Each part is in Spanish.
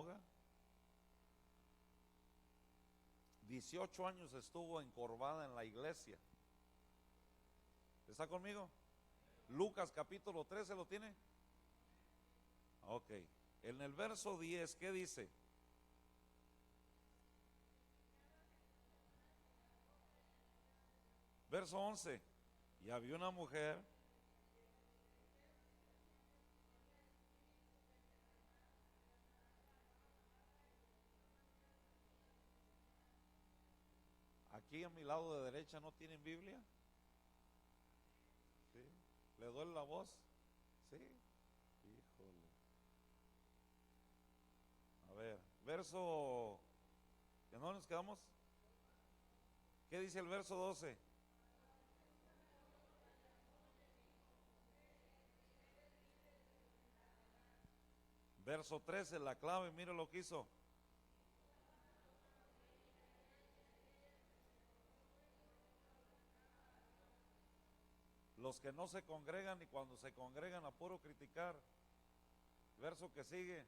moga. 18 años estuvo encorvada en la iglesia. ¿Está conmigo? Lucas capítulo 13, ¿lo tiene? Ok. En el verso 10, ¿qué dice? Verso 11. Y había una mujer aquí a mi lado de derecha. ¿No tienen Biblia? ¿Sí? ¿Le duele la voz? Sí. Híjole. A ver, verso, ¿que no nos quedamos? ¿Qué dice el verso 12? Verso 13, la clave, mire lo que hizo. Los que no se congregan, y cuando se congregan a puro criticar. Verso que sigue.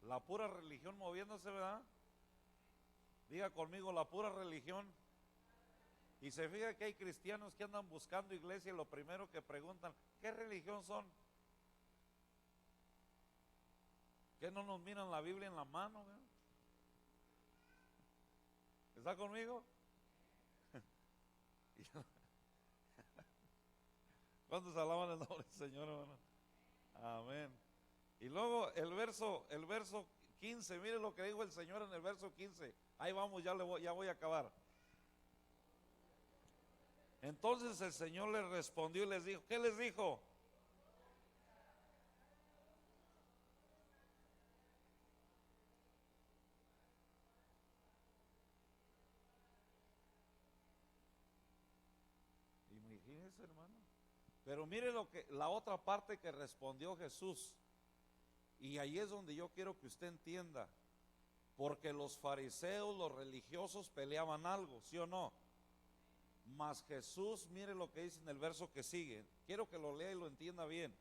La pura religión moviéndose, ¿verdad? Diga conmigo, la pura religión. Y se fija que hay cristianos que andan buscando iglesia y lo primero que preguntan, ¿qué religión son? ¿Qué no nos miran la Biblia en la mano? ¿Verdad? ¿Está conmigo? ¿Cuántos alaban el nombre del Señor, hermano? Amén. Y luego el verso 15, mire lo que dijo el Señor en el verso 15. Ahí vamos, ya voy a acabar. Entonces el Señor les respondió y les dijo, ¿qué les dijo? Imagínense, hermano. Pero mire la otra parte que respondió Jesús. Y ahí es donde yo quiero que usted entienda. Porque los fariseos, los religiosos peleaban algo, ¿sí o no? Mas Jesús, mire lo que dice en el verso que sigue. Quiero que lo lea y lo entienda bien.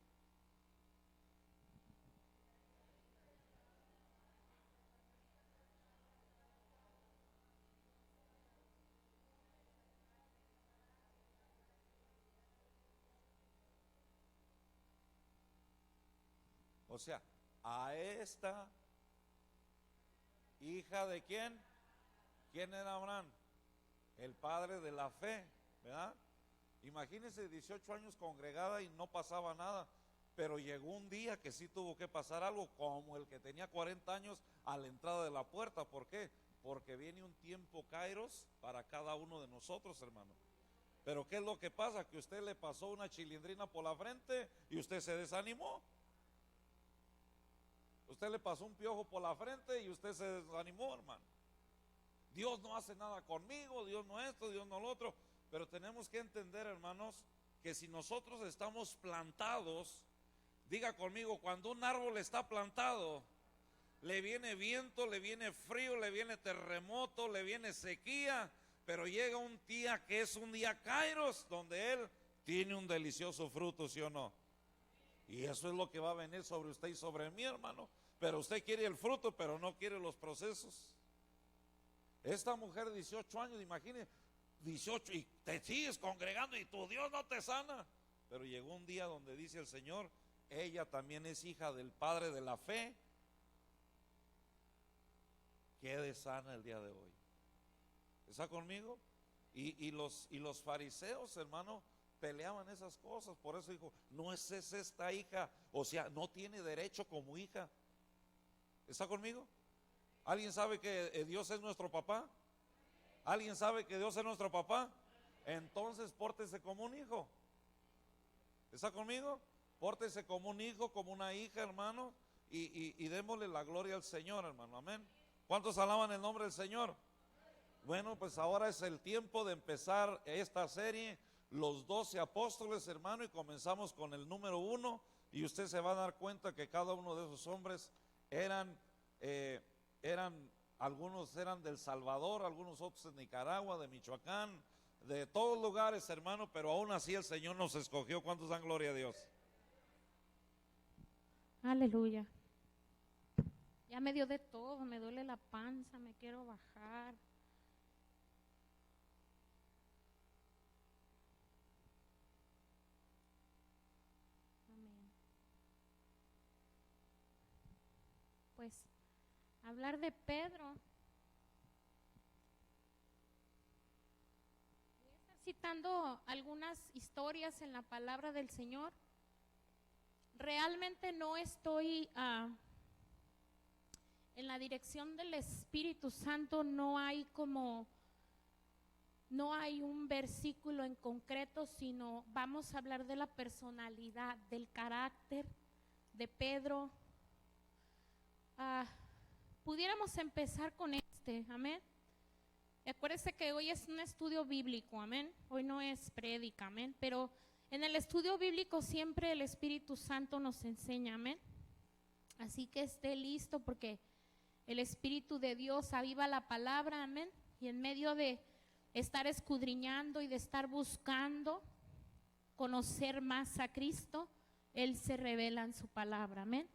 O sea, a esta hija de quién? ¿Quién era Abraham? El padre de la fe, ¿verdad? Imagínense 18 años congregada y no pasaba nada, pero llegó un día que sí tuvo que pasar algo, como el que tenía 40 años a la entrada de la puerta. ¿Por qué? Porque viene un tiempo kairos para cada uno de nosotros, hermano. Pero ¿qué es lo que pasa? Que usted le pasó una chilindrina por la frente y usted se desanimó. Usted le pasó un piojo por la frente y usted se desanimó, hermano. Dios no hace nada conmigo, Dios no esto, Dios no lo otro. Pero tenemos que entender, hermanos, que si nosotros estamos plantados, diga conmigo, cuando un árbol está plantado, le viene viento, le viene frío, le viene terremoto, le viene sequía, pero llega un día que es un día kairos, donde él tiene un delicioso fruto, ¿sí o no? Y eso es lo que va a venir sobre usted y sobre mí, hermano. Pero usted quiere el fruto, pero no quiere los procesos. Esta mujer de 18 años, imagínese, 18 y te sigues congregando y tu Dios no te sana. Pero llegó un día donde dice el Señor, ella también es hija del Padre de la fe. Quede sana el día de hoy. ¿Está conmigo? Y los fariseos, hermano, peleaban esas cosas. Por eso dijo, no es esta hija, o sea, no tiene derecho como hija. ¿Está conmigo? ¿Alguien sabe que Dios es nuestro papá? ¿Alguien sabe que Dios es nuestro papá? Entonces pórtese como un hijo. ¿Está conmigo? Pórtese como un hijo, como una hija, hermano, y démosle la gloria al Señor, hermano. Amén. ¿Cuántos alaban el nombre del Señor? Bueno, pues ahora es el tiempo de empezar esta serie, los 12 apóstoles, hermano, y comenzamos con el número 1, Y usted se va a dar cuenta que cada uno de esos hombres eran, algunos eran del Salvador, algunos otros de Nicaragua, de Michoacán, de todos lugares, hermano, pero aún así el Señor nos escogió. ¿Cuántos dan gloria a Dios? Aleluya. Ya me dio de todo, me duele la panza, me quiero bajar. Amén. Pues hablar de Pedro. Voy a estar citando algunas historias en la palabra del Señor. Realmente no estoy en la dirección del Espíritu Santo, no hay un versículo en concreto, sino vamos a hablar de la personalidad, del carácter de Pedro. Pudiéramos empezar con amén. Acuérdense que hoy es un estudio bíblico, amén. Hoy no es prédica, amén, pero en el estudio bíblico siempre el Espíritu Santo nos enseña, amén. Así que esté listo porque el Espíritu de Dios aviva la palabra, amén. Y en medio de estar escudriñando y de estar buscando conocer más a Cristo, Él se revela en su palabra, amén.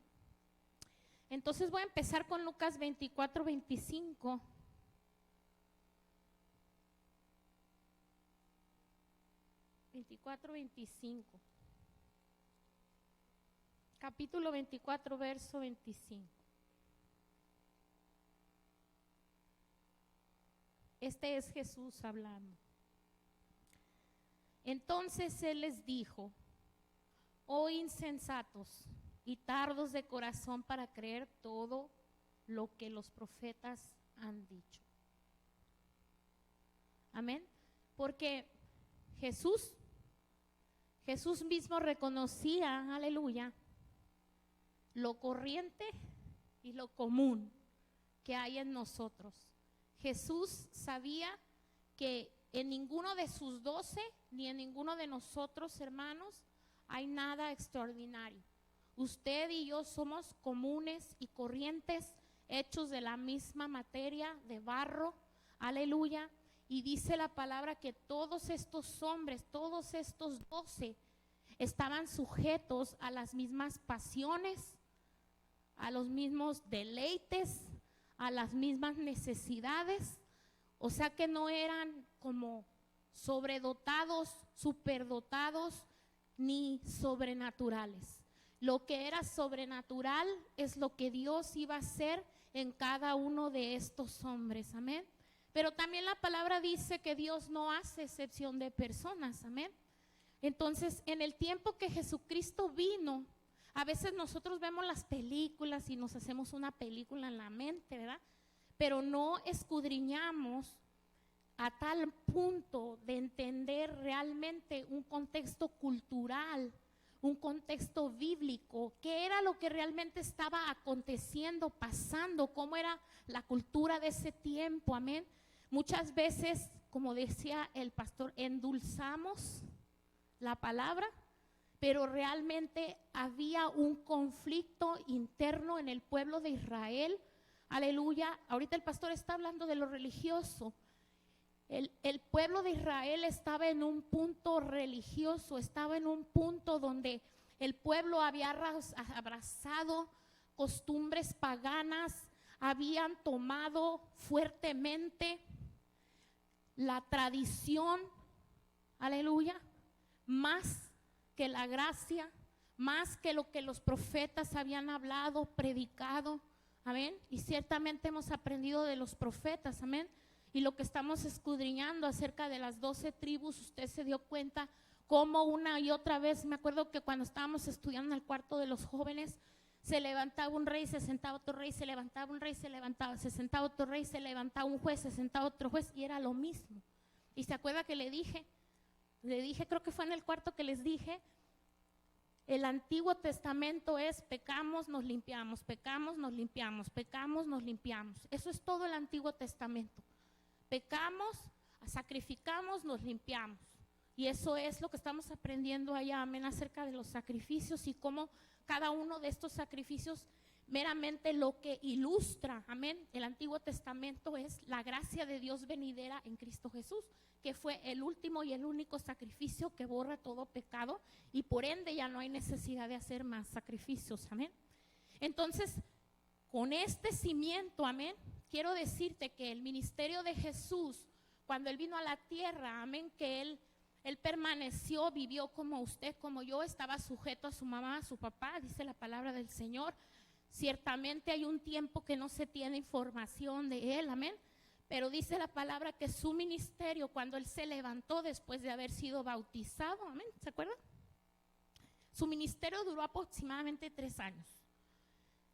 Entonces voy a empezar con Lucas 24, 25. Capítulo 24, verso 25. Este es Jesús hablando. Entonces Él les dijo: oh insensatos y tardos de corazón para creer todo lo que los profetas han dicho. Amén. Porque Jesús mismo reconocía, aleluya, lo corriente y lo común que hay en nosotros. Jesús sabía que en ninguno de sus 12, ni en ninguno de nosotros, hermanos, hay nada extraordinario. Usted y yo somos comunes y corrientes, hechos de la misma materia, de barro, aleluya. Y dice la palabra que todos estos hombres, todos estos 12, estaban sujetos a las mismas pasiones, a los mismos deleites, a las mismas necesidades. O sea que no eran como sobredotados, superdotados, ni sobrenaturales. Lo que era sobrenatural es lo que Dios iba a hacer en cada uno de estos hombres, amén. Pero también la palabra dice que Dios no hace excepción de personas, amén. Entonces, en el tiempo que Jesucristo vino, a veces nosotros vemos las películas y nos hacemos una película en la mente, ¿verdad? Pero no escudriñamos a tal punto de entender realmente un contexto cultural, un contexto bíblico, qué era lo que realmente estaba aconteciendo, pasando, cómo era la cultura de ese tiempo, amén. Muchas veces, como decía el pastor, endulzamos la palabra, pero realmente había un conflicto interno en el pueblo de Israel, aleluya. Ahorita el pastor está hablando de lo religioso. El pueblo de Israel estaba en un punto religioso, estaba en un punto donde el pueblo había abrazado costumbres paganas, habían tomado fuertemente la tradición, aleluya, más que la gracia, más que lo que los profetas habían hablado, predicado, amén. Y ciertamente hemos aprendido de los profetas, amén. Y lo que estamos escudriñando acerca de las 12 tribus, usted se dio cuenta cómo una y otra vez, me acuerdo que cuando estábamos estudiando en el cuarto de los jóvenes, se levantaba un rey, se sentaba otro rey, se levantaba un rey, se sentaba otro rey, se levantaba un juez, se sentaba otro juez, y era lo mismo. Y se acuerda que le dije, creo que fue en el cuarto que les dije, el Antiguo Testamento es pecamos, nos limpiamos, pecamos, nos limpiamos, pecamos, nos limpiamos. Eso es todo el Antiguo Testamento. Pecamos, sacrificamos, nos limpiamos. Y eso es lo que estamos aprendiendo allá, amén, acerca de los sacrificios y cómo cada uno de estos sacrificios meramente lo que ilustra, amén, el Antiguo Testamento es la gracia de Dios venidera en Cristo Jesús, que fue el último y el único sacrificio que borra todo pecado y por ende ya no hay necesidad de hacer más sacrificios, amén. Entonces, con este cimiento, amén, quiero decirte que el ministerio de Jesús, cuando Él vino a la tierra, amén, que Él permaneció, vivió como usted, como yo, estaba sujeto a su mamá, a su papá, dice la palabra del Señor. Ciertamente hay un tiempo que no se tiene información de Él, amén, pero dice la palabra que su ministerio, cuando Él se levantó después de haber sido bautizado, amén, ¿se acuerdan? Su ministerio duró aproximadamente 3 años.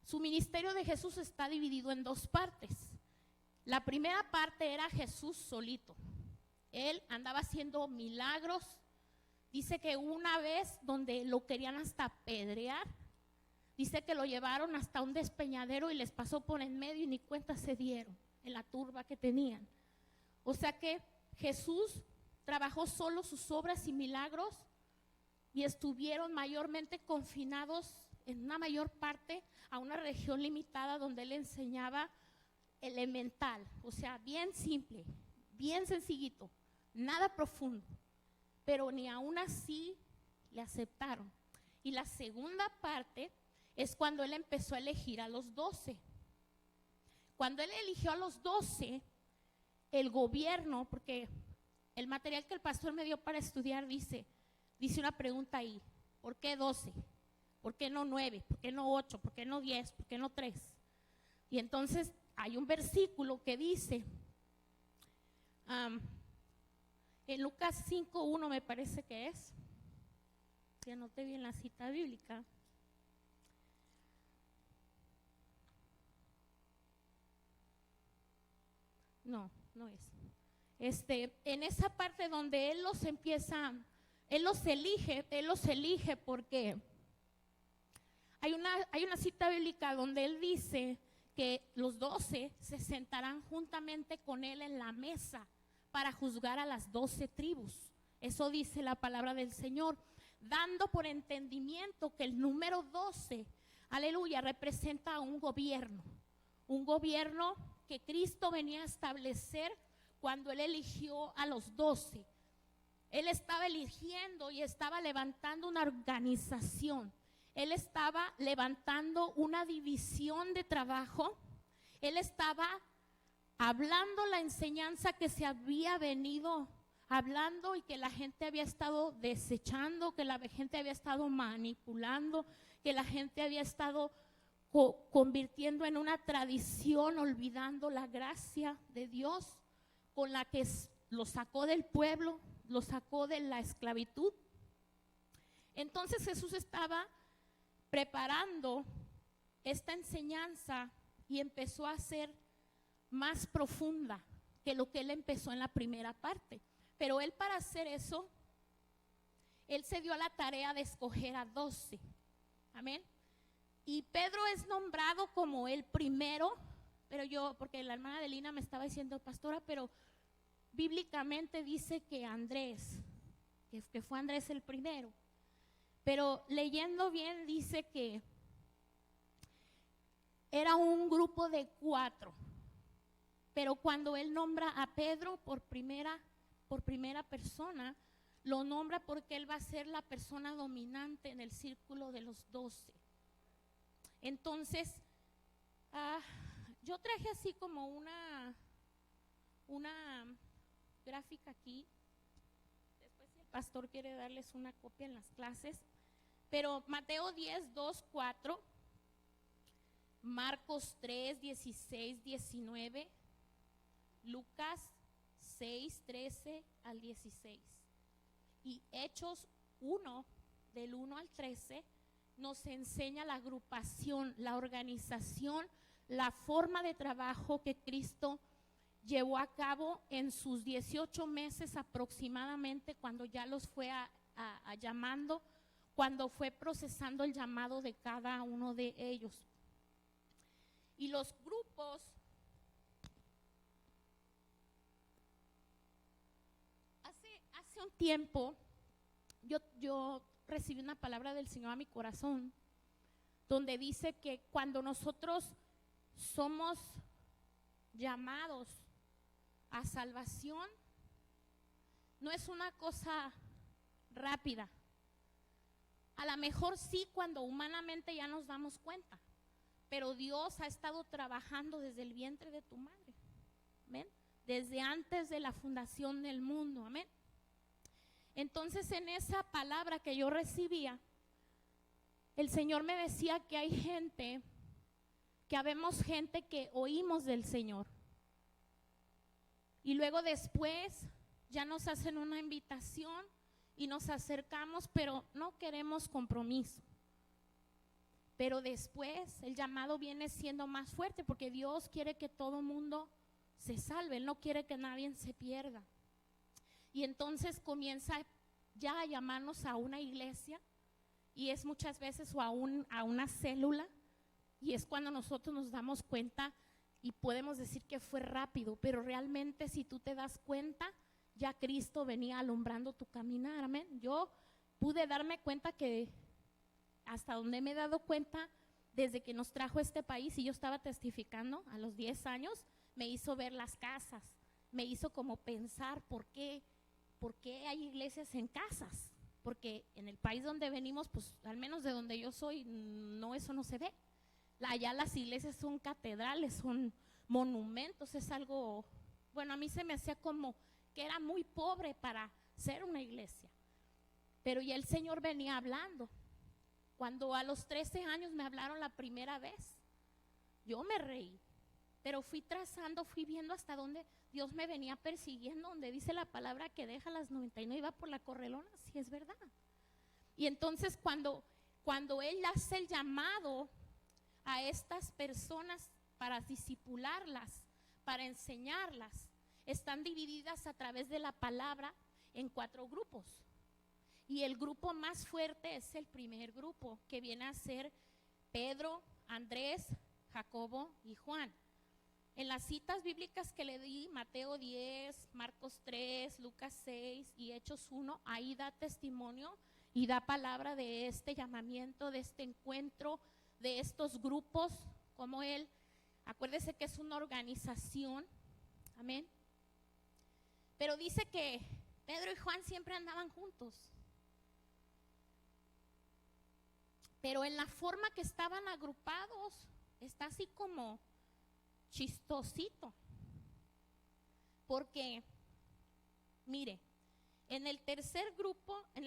Su ministerio de Jesús está dividido en 2 partes. La primera parte era Jesús solito. Él andaba haciendo milagros. Dice que una vez donde lo querían hasta apedrear, dice que lo llevaron hasta un despeñadero y les pasó por en medio y ni cuenta se dieron en la turba que tenían. O sea que Jesús trabajó solo sus obras y milagros y estuvieron mayormente confinados en una mayor parte a una región limitada donde Él enseñaba elemental, o sea, bien simple, bien sencillito, nada profundo, pero ni aún así le aceptaron. Y la segunda parte es cuando Él empezó a elegir a los 12. Cuando Él eligió a los 12, el gobierno, porque el material que el pastor me dio para estudiar dice una pregunta ahí: ¿por qué 12? ¿Por qué no 9? ¿Por qué no 8? ¿Por qué no 10? ¿Por qué no 3? Y entonces hay un versículo que dice, en Lucas 5:1 me parece que es, si anoté bien la cita bíblica. No es. En esa parte donde Él los empieza, Él los elige porque hay una cita bíblica donde Él dice que los 12 se sentarán juntamente con Él en la mesa para juzgar a las 12 tribus. Eso dice la palabra del Señor, dando por entendimiento que el número 12, aleluya, representa un gobierno que Cristo venía a establecer cuando Él eligió a los 12. Él estaba eligiendo y estaba levantando una organización. Él estaba levantando una división de trabajo. Él estaba hablando la enseñanza que se había venido hablando y que la gente había estado desechando, que la gente había estado manipulando, que la gente había estado convirtiendo en una tradición, olvidando la gracia de Dios con la que lo sacó del pueblo, lo sacó de la esclavitud. Entonces Jesús estaba preparando esta enseñanza y empezó a ser más profunda que lo que Él empezó en la primera parte. Pero Él, para hacer eso, Él se dio a la tarea de escoger a 12. Amén. Y Pedro es nombrado como el primero, pero porque la hermana de Lina me estaba diciendo, pastora, pero bíblicamente dice que Andrés, que fue Andrés el primero. Pero leyendo bien dice que era un grupo de 4. Pero cuando Él nombra a Pedro por primera persona, lo nombra porque Él va a ser la persona dominante en el círculo de los 12. Entonces, yo traje así como una gráfica aquí. Después, si el pastor quiere darles una copia en las clases. Pero Mateo 10, 2, 4, Marcos 3, 16, 19, Lucas 6, 13 al 16 y Hechos 1, del 1 al 13, nos enseña la agrupación, la organización, la forma de trabajo que Cristo llevó a cabo en sus 18 meses aproximadamente, cuando ya los fue llamando, cuando fue procesando el llamado de cada uno de ellos. Y los grupos, hace un tiempo yo recibí una palabra del Señor a mi corazón, donde dice que cuando nosotros somos llamados a salvación, no es una cosa rápida. A lo mejor sí, cuando humanamente ya nos damos cuenta, pero Dios ha estado trabajando desde el vientre de tu madre, amén, desde antes de la fundación del mundo, amén. Entonces, en esa palabra que yo recibía, el Señor me decía que hay gente, que habemos gente que oímos del Señor, y luego después ya nos hacen una invitación y nos acercamos, pero no queremos compromiso. Pero después el llamado viene siendo más fuerte, porque Dios quiere que todo mundo se salve, Él no quiere que nadie se pierda. Y entonces comienza ya a llamarnos a una iglesia, y es muchas veces o a una célula, y es cuando nosotros nos damos cuenta y podemos decir que fue rápido, pero realmente si tú te das cuenta, ya Cristo venía alumbrando tu caminar, amén. Yo pude darme cuenta que hasta donde me he dado cuenta, desde que nos trajo a este país, y yo estaba testificando a los 10 años, me hizo ver las casas, me hizo como pensar por qué hay iglesias en casas, porque en el país donde venimos, pues al menos de donde yo soy, no, eso no se ve. Allá las iglesias son catedrales, son monumentos, es algo, bueno, a mí se me hacía como que era muy pobre para ser una iglesia, pero ya el Señor venía hablando. Cuando a los 13 años me hablaron la primera vez, yo me reí, pero fui trazando, fui viendo hasta dónde Dios me venía persiguiendo, donde dice la palabra que deja las 99 y va por la correlona, sí es verdad. Y entonces cuando Él hace el llamado a estas personas para discipularlas, para enseñarlas, están divididas a través de la palabra en 4 grupos. Y el grupo más fuerte es el primer grupo, que viene a ser Pedro, Andrés, Jacobo y Juan. En las citas bíblicas que le di, Mateo 10, Marcos 3, Lucas 6 y Hechos 1, ahí da testimonio y da palabra de este llamamiento, de este encuentro, de estos grupos, como él. Acuérdese que es una organización, amén. Pero dice que Pedro y Juan siempre andaban juntos. Pero en la forma que estaban agrupados, está así como chistosito. Porque, mire, en el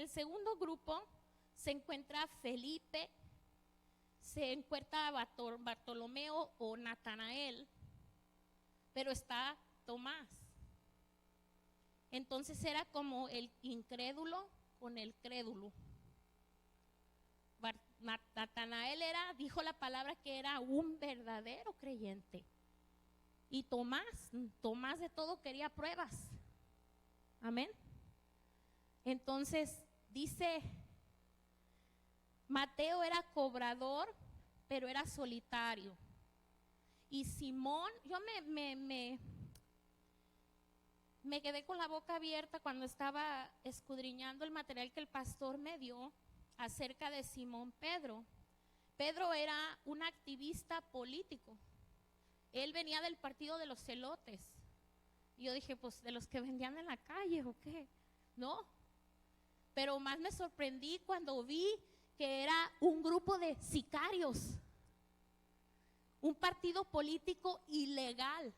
segundo grupo, se encuentra Felipe, se encuentra Bartolomeo o Natanael, pero está Tomás. Entonces era como el incrédulo con el crédulo. Natanael dijo la palabra que era un verdadero creyente. Y Tomás de todo quería pruebas. Amén. Entonces dice, Mateo era cobrador, pero era solitario. Y Simón, yo me quedé con la boca abierta cuando estaba escudriñando el material que el pastor me dio acerca de Simón Pedro. Pedro era un activista político. Él venía del partido de los celotes. Y yo dije, pues de los que vendían en la calle o qué, ¿no? Pero más me sorprendí cuando vi que era un grupo de sicarios, un partido político ilegal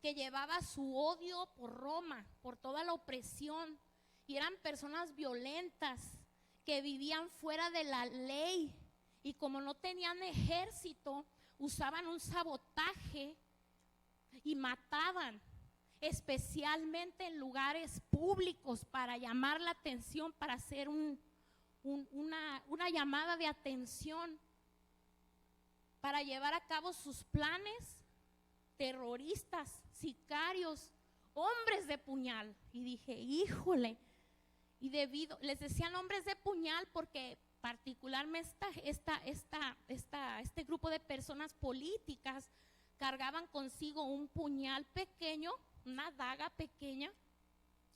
que llevaba su odio por Roma, por toda la opresión, y eran personas violentas que vivían fuera de la ley, y como no tenían ejército, usaban un sabotaje y mataban, especialmente en lugares públicos, para llamar la atención, para hacer una llamada de atención, para llevar a cabo sus planes terroristas, sicarios, hombres de puñal. Y dije, híjole, y les decían hombres de puñal porque particularmente este grupo de personas políticas cargaban consigo un puñal pequeño, una daga pequeña,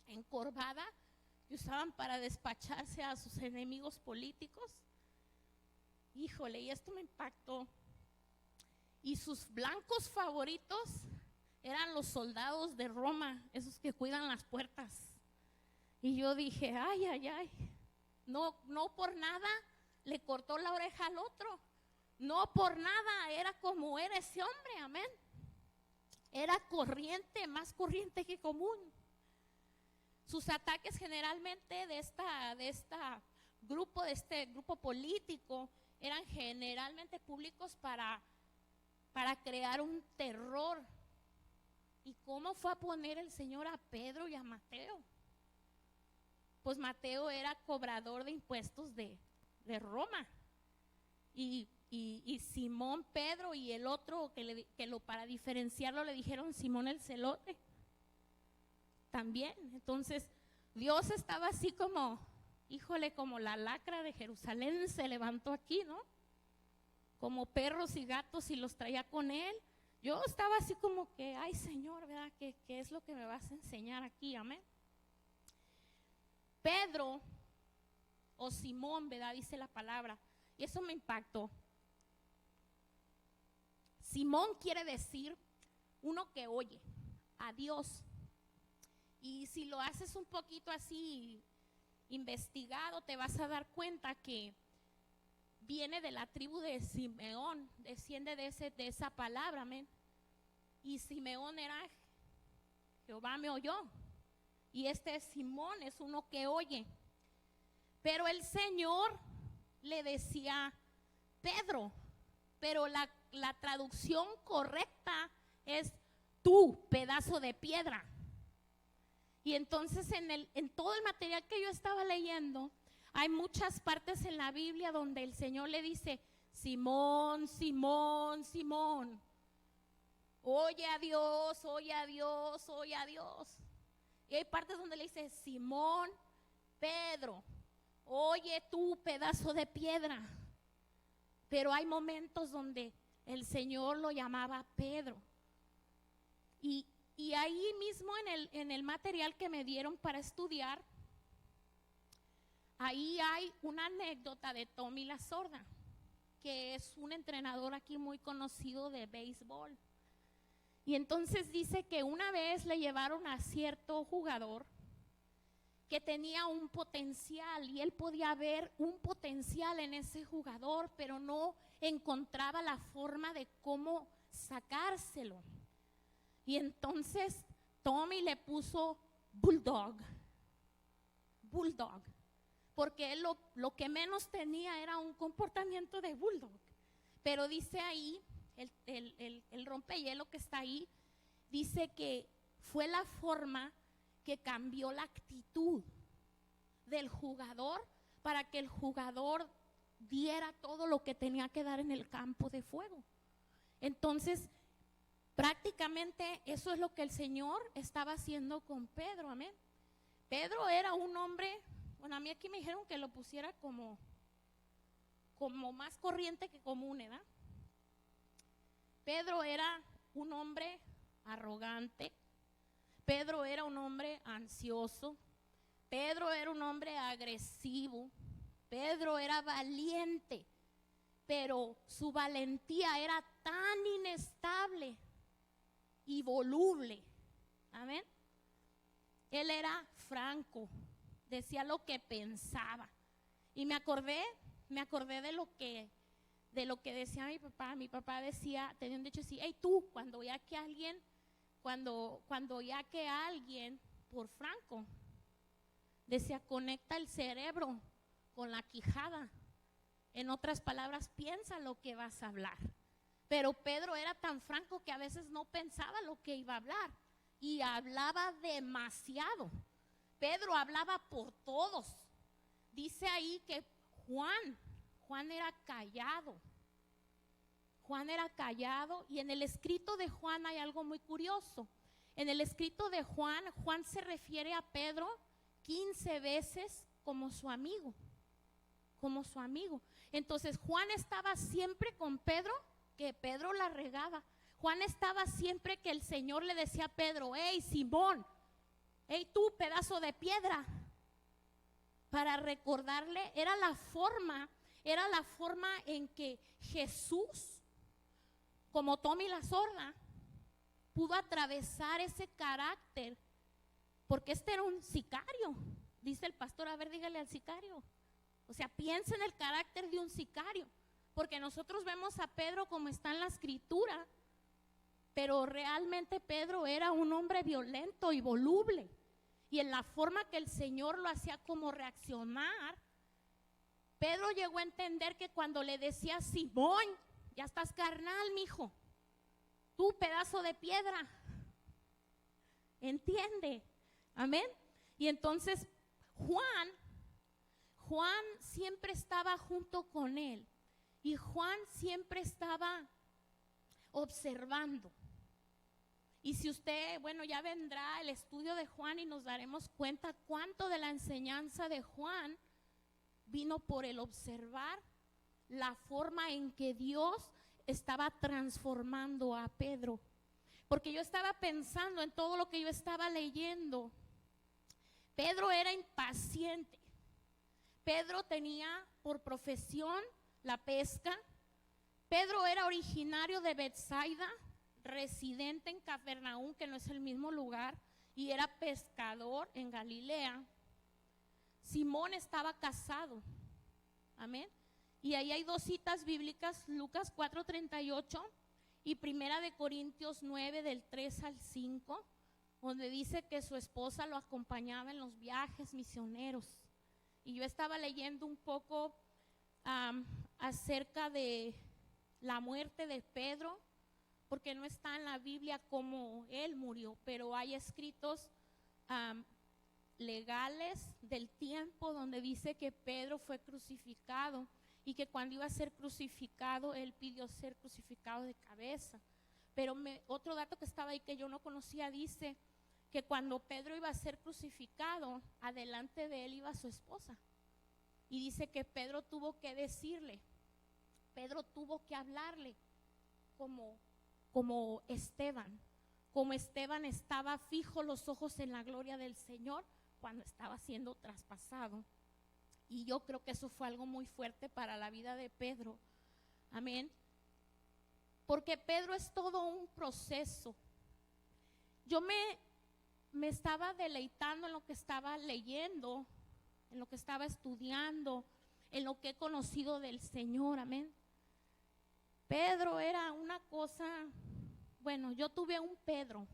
encorvada, que usaban para despacharse a sus enemigos políticos. Híjole, y esto me impactó. Y sus blancos favoritos eran los soldados de Roma, esos que cuidan las puertas. Y yo dije, ay, ay, ay, no por nada le cortó la oreja al otro. No por nada era como era ese hombre, amén. Era corriente, más corriente que común. Sus ataques generalmente de este grupo político eran generalmente públicos para crear un terror. ¿Y cómo fue a poner el Señor a Pedro y a Mateo? Pues Mateo era cobrador de impuestos de Roma. Y Simón, Pedro y el otro para diferenciarlo le dijeron Simón el celote. También, entonces Dios estaba así como, híjole, como la lacra de Jerusalén se levantó aquí, ¿no? Como perros y gatos y los traía con él. Yo estaba así como que, ay Señor, ¿verdad? ¿Qué es lo que me vas a enseñar aquí? Amén. Pedro o Simón, ¿verdad? Dice la palabra. Y eso me impactó. Simón quiere decir uno que oye a Dios. Y si lo haces un poquito así investigado, te vas a dar cuenta que viene de la tribu de Simeón, desciende de esa palabra, amén. Y Simeón era Jehová me oyó. Y Simón es uno que oye. Pero el Señor le decía Pedro, pero la traducción correcta es tú, pedazo de piedra. Y entonces en todo el material que yo estaba leyendo, hay muchas partes en la Biblia donde el Señor le dice, Simón, Simón, Simón, oye a Dios, oye a Dios, oye a Dios. Y hay partes donde le dice, Simón, Pedro, oye tú, pedazo de piedra. Pero hay momentos donde el Señor lo llamaba Pedro. Y ahí mismo en el material que me dieron para estudiar, ahí hay una anécdota de Tommy La Sorda, que es un entrenador aquí muy conocido de béisbol. Y entonces dice que una vez le llevaron a cierto jugador que tenía un potencial y él podía ver un potencial en ese jugador, pero no encontraba la forma de cómo sacárselo. Y entonces Tommy le puso Bulldog, porque él lo que menos tenía era un comportamiento de Bulldog. Pero dice ahí, el rompehielo que está ahí, dice que fue la forma que cambió la actitud del jugador para que el jugador diera todo lo que tenía que dar en el campo de fuego. Entonces, prácticamente eso es lo que el Señor estaba haciendo con Pedro, amén. Pedro era un hombre, bueno, a mí aquí me dijeron que lo pusiera como más corriente que común, ¿verdad? Pedro era un hombre arrogante, Pedro era un hombre ansioso, Pedro era un hombre agresivo, Pedro era valiente, pero su valentía era tan inestable y voluble, amén. Él era franco, decía lo que pensaba. Y me acordé de lo que decía mi papá. Mi papá decía, tenía un dicho así, hey tú, cuando ya que alguien, por franco, decía, conecta el cerebro con la quijada. En otras palabras, piensa lo que vas a hablar. Pero Pedro era tan franco que a veces no pensaba lo que iba a hablar y hablaba demasiado. Pedro hablaba por todos. Dice ahí que Juan era callado. Juan era callado, y en el escrito de Juan hay algo muy curioso. En el escrito de Juan se refiere a Pedro 15 veces como su amigo. Entonces Juan estaba siempre con Pedro, que Pedro la regaba. Juan estaba siempre que el Señor le decía a Pedro, hey Simón, hey tú, pedazo de piedra, para recordarle, era la forma en que Jesús, como Tommy la sorda, pudo atravesar ese carácter, porque este era un sicario. Dice el pastor, a ver, dígale al sicario. O sea, piensa en el carácter de un sicario, porque nosotros vemos a Pedro como está en la escritura, pero realmente Pedro era un hombre violento y voluble, y en la forma que el Señor lo hacía como reaccionar, Pedro llegó a entender que cuando le decía, Simón, ya estás carnal, mijo, tú pedazo de piedra, entiende, amén. Y entonces Juan siempre estaba junto con él, y Juan siempre estaba observando. Y si usted, bueno, ya vendrá el estudio de Juan y nos daremos cuenta cuánto de la enseñanza de Juan vino por el observar la forma en que Dios estaba transformando a Pedro. Porque yo estaba pensando en todo lo que yo estaba leyendo. Pedro era impaciente. Pedro tenía por profesión la pesca. Pedro era originario de Betsaida, residente en Capernaum, que no es el mismo lugar, y era pescador en Galilea. Simón estaba casado, amén. Y ahí hay dos citas bíblicas, Lucas 4:38 y Primera de Corintios 9 del 3 al 5, donde dice que su esposa lo acompañaba en los viajes misioneros. Y yo estaba leyendo un poco acerca de la muerte de Pedro, porque no está en la Biblia cómo él murió, pero hay escritos legales del tiempo donde dice que Pedro fue crucificado y que cuando iba a ser crucificado, él pidió ser crucificado de cabeza. Pero otro dato que estaba ahí que yo no conocía, dice que cuando Pedro iba a ser crucificado, adelante de él iba su esposa. Y dice que Pedro tuvo que decirle, Pedro tuvo que hablarle como Esteban. Como Esteban estaba fijo los ojos en la gloria del Señor cuando estaba siendo traspasado. Y yo creo que eso fue algo muy fuerte para la vida de Pedro. Amén. Porque Pedro es todo un proceso. Yo me estaba deleitando en lo que estaba leyendo, en lo que estaba estudiando, en lo que he conocido del Señor. Amén. Pedro era una cosa, bueno, yo tuve un Pedro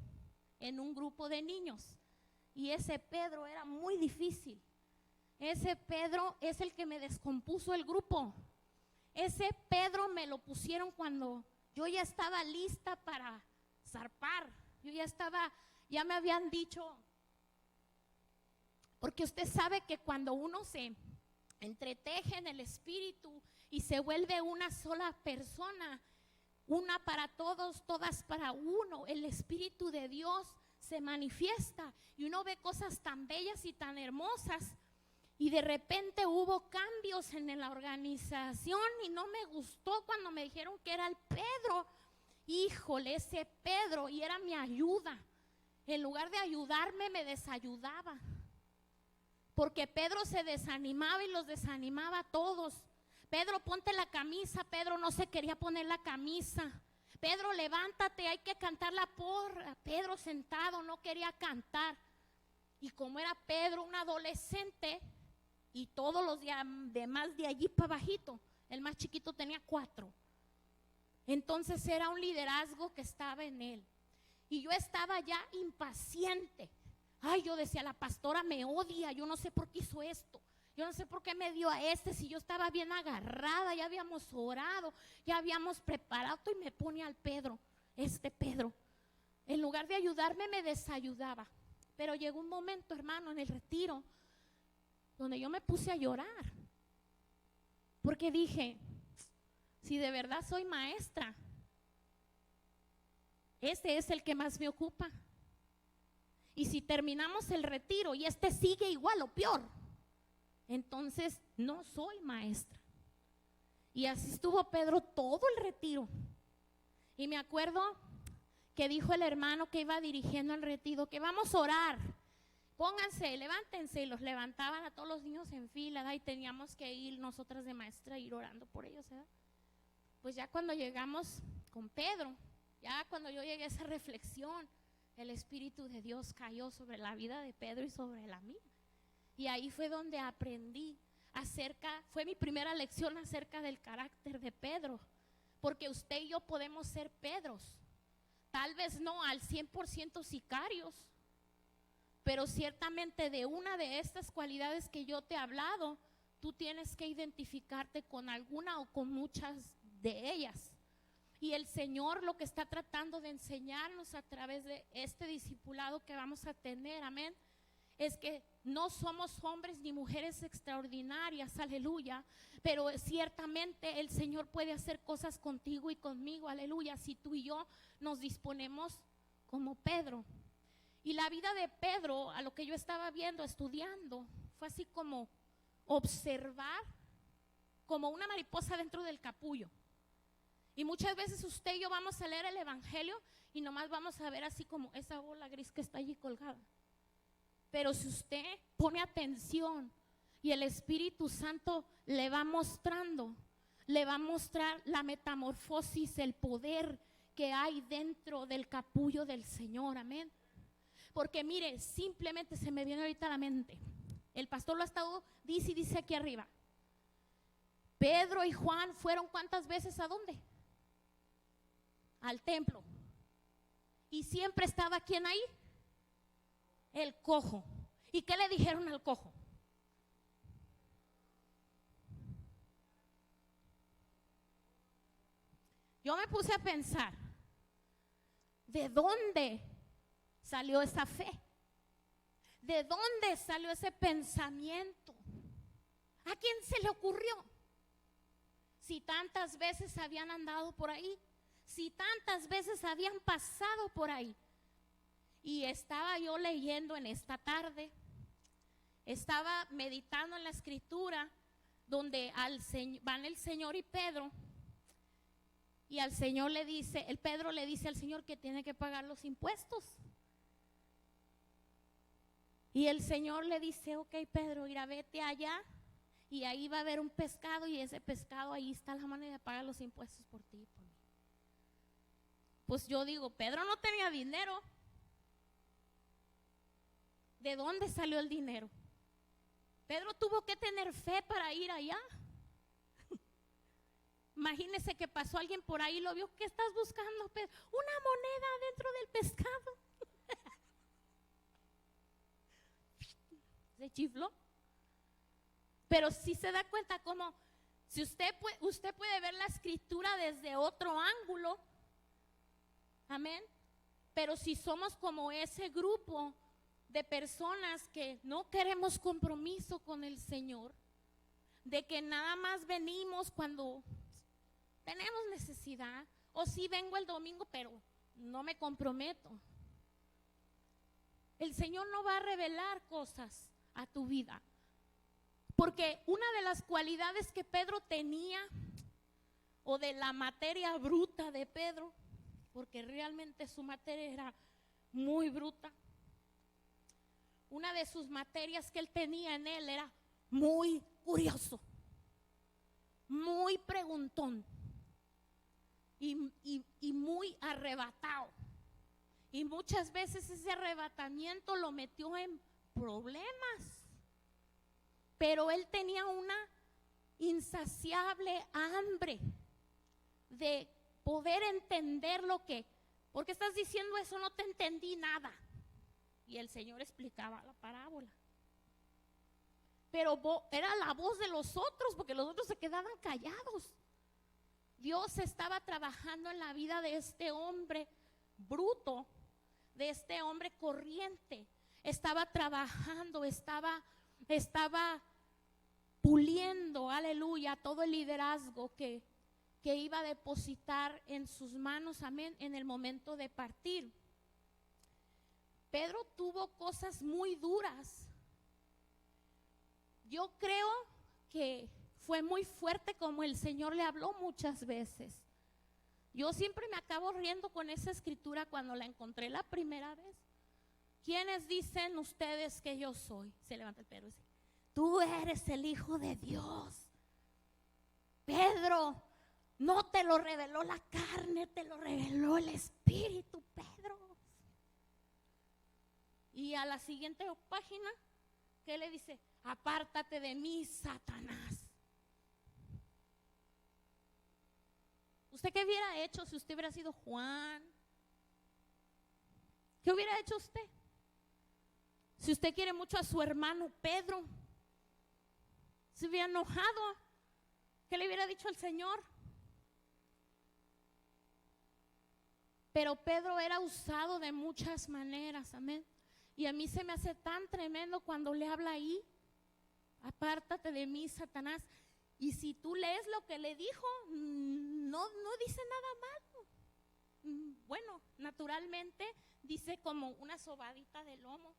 en un grupo de niños y ese Pedro era muy difícil. Ese Pedro es el que me descompuso el grupo. Ese Pedro me lo pusieron cuando yo ya estaba lista para zarpar. Ya me habían dicho, porque usted sabe que cuando uno se entreteje en el espíritu y se vuelve una sola persona, una para todos, todas para uno, el Espíritu de Dios se manifiesta y uno ve cosas tan bellas y tan hermosas. Y de repente hubo cambios en la organización y no me gustó cuando me dijeron que era el Pedro. Híjole, ese Pedro, y era mi ayuda. En lugar de ayudarme, me desayudaba. Porque Pedro se desanimaba y los desanimaba a todos. Pedro, ponte la camisa. Pedro no se quería poner la camisa. Pedro, levántate, hay que cantar la porra. Pedro sentado no quería cantar. Y como era Pedro un adolescente, y todos los demás de allí para bajito, el más chiquito tenía 4. Entonces era un liderazgo que estaba en él. Y yo estaba ya impaciente. Ay, yo decía, la pastora me odia, yo no sé por qué hizo esto. Yo no sé por qué me dio a si yo estaba bien agarrada, ya habíamos orado, ya habíamos preparado y me pone al Pedro, Pedro. En lugar de ayudarme, me desayudaba. Pero llegó un momento, hermano, en el retiro, donde yo me puse a llorar. Porque dije, si de verdad soy maestra, este es el que más me ocupa. Y si terminamos el retiro y sigue igual o peor, entonces no soy maestra. Y así estuvo Pedro todo el retiro. Y me acuerdo que dijo el hermano que iba dirigiendo el retiro, que vamos a orar. pónganse, levántense, y los levantaban a todos los niños en fila, ¿verdad? Y teníamos que ir nosotras de maestra, ir orando por ellos, ¿verdad? Pues ya cuando llegamos con Pedro, ya cuando yo llegué a esa reflexión, el Espíritu de Dios cayó sobre la vida de Pedro y sobre la mía. Y ahí fue donde aprendí fue mi primera lección acerca del carácter de Pedro, porque usted y yo podemos ser Pedros, tal vez no al 100% sicarios, pero ciertamente de una de estas cualidades que yo te he hablado, tú tienes que identificarte con alguna o con muchas de ellas. Y el Señor lo que está tratando de enseñarnos a través de este discipulado que vamos a tener, amén, es que no somos hombres ni mujeres extraordinarias, aleluya, pero ciertamente el Señor puede hacer cosas contigo y conmigo, aleluya, si tú y yo nos disponemos como Pedro. Y la vida de Pedro, a lo que yo estaba viendo, estudiando, fue así como observar como una mariposa dentro del capullo. Y muchas veces usted y yo vamos a leer el Evangelio y nomás vamos a ver así como esa bola gris que está allí colgada. Pero si usted pone atención y el Espíritu Santo le va mostrando, le va a mostrar la metamorfosis, el poder que hay dentro del capullo del Señor, amén. Porque mire, simplemente se me viene ahorita a la mente, el pastor lo ha estado, dice aquí arriba, Pedro y Juan fueron ¿cuántas veces a dónde? Al templo. Y siempre estaba ¿quién ahí? El cojo. ¿Y qué le dijeron al cojo? Yo me puse a pensar, ¿de dónde salió esa fe? ¿De dónde salió ese pensamiento? ¿A quién se le ocurrió? Si tantas veces habían andado por ahí, si tantas veces habían pasado por ahí. Y estaba yo leyendo en esta tarde, estaba meditando en la escritura, donde van el Señor y Pedro, y al Señor le dice, el Pedro le dice al Señor que tiene que pagar los impuestos. Y el Señor le dice, ok Pedro, irá, vete allá, y ahí va a haber un pescado, y ese pescado ahí está la manera de pagar los impuestos por ti y por mí. Pues yo digo, Pedro no tenía dinero. ¿De dónde salió el dinero? Pedro tuvo que tener fe para ir allá. Imagínese que pasó alguien por ahí y lo vio. ¿Qué estás buscando, Pedro? Una moneda dentro del pescado. Se chifló. Pero si se da cuenta como, si usted puede ver la escritura desde otro ángulo, amén. Pero si somos como ese grupo de personas que no queremos compromiso con el Señor, de que nada más venimos cuando tenemos necesidad, o si vengo el domingo pero no me comprometo, el Señor no va a revelar cosas a tu vida. Porque una de las cualidades que Pedro tenía, o de la materia bruta de Pedro, porque realmente su materia era muy bruta, una de sus materias que él tenía en él era muy curioso, muy preguntón y muy arrebatado. Y muchas veces ese arrebatamiento lo metió en problemas. Pero él tenía una insaciable hambre de poder entender lo que, ¿por qué estás diciendo eso? No te entendí nada. Y el Señor explicaba la parábola. Pero era la voz de los otros, porque los otros se quedaban callados. Dios estaba trabajando en la vida de este hombre bruto, de este hombre corriente. Estaba trabajando, estaba puliendo, aleluya, todo el liderazgo que iba a depositar en sus manos, amén, en el momento de partir. Pedro tuvo cosas muy duras. Yo creo que fue muy fuerte como el Señor le habló muchas veces. Yo siempre me acabo riendo con esa escritura cuando la encontré la primera vez. ¿quiénes dicen ustedes que yo soy? Se levanta el Pedro y dice, tú eres el Hijo de Dios. Pedro, no te lo reveló la carne, te lo reveló el Espíritu, Pedro. Y a la siguiente página, ¿qué le dice? Apártate de mí, Satanás. ¿Usted qué hubiera hecho si usted hubiera sido Juan? ¿Qué hubiera hecho usted? Si usted quiere mucho a su hermano Pedro, se hubiera enojado. ¿Qué le hubiera dicho al Señor? Pero Pedro era usado de muchas maneras, amén. Y a mí se me hace tan tremendo cuando le habla ahí, apártate de mí, Satanás. Y si tú lees lo que le dijo, no dice nada malo. Bueno, naturalmente dice como una sobadita de lomo.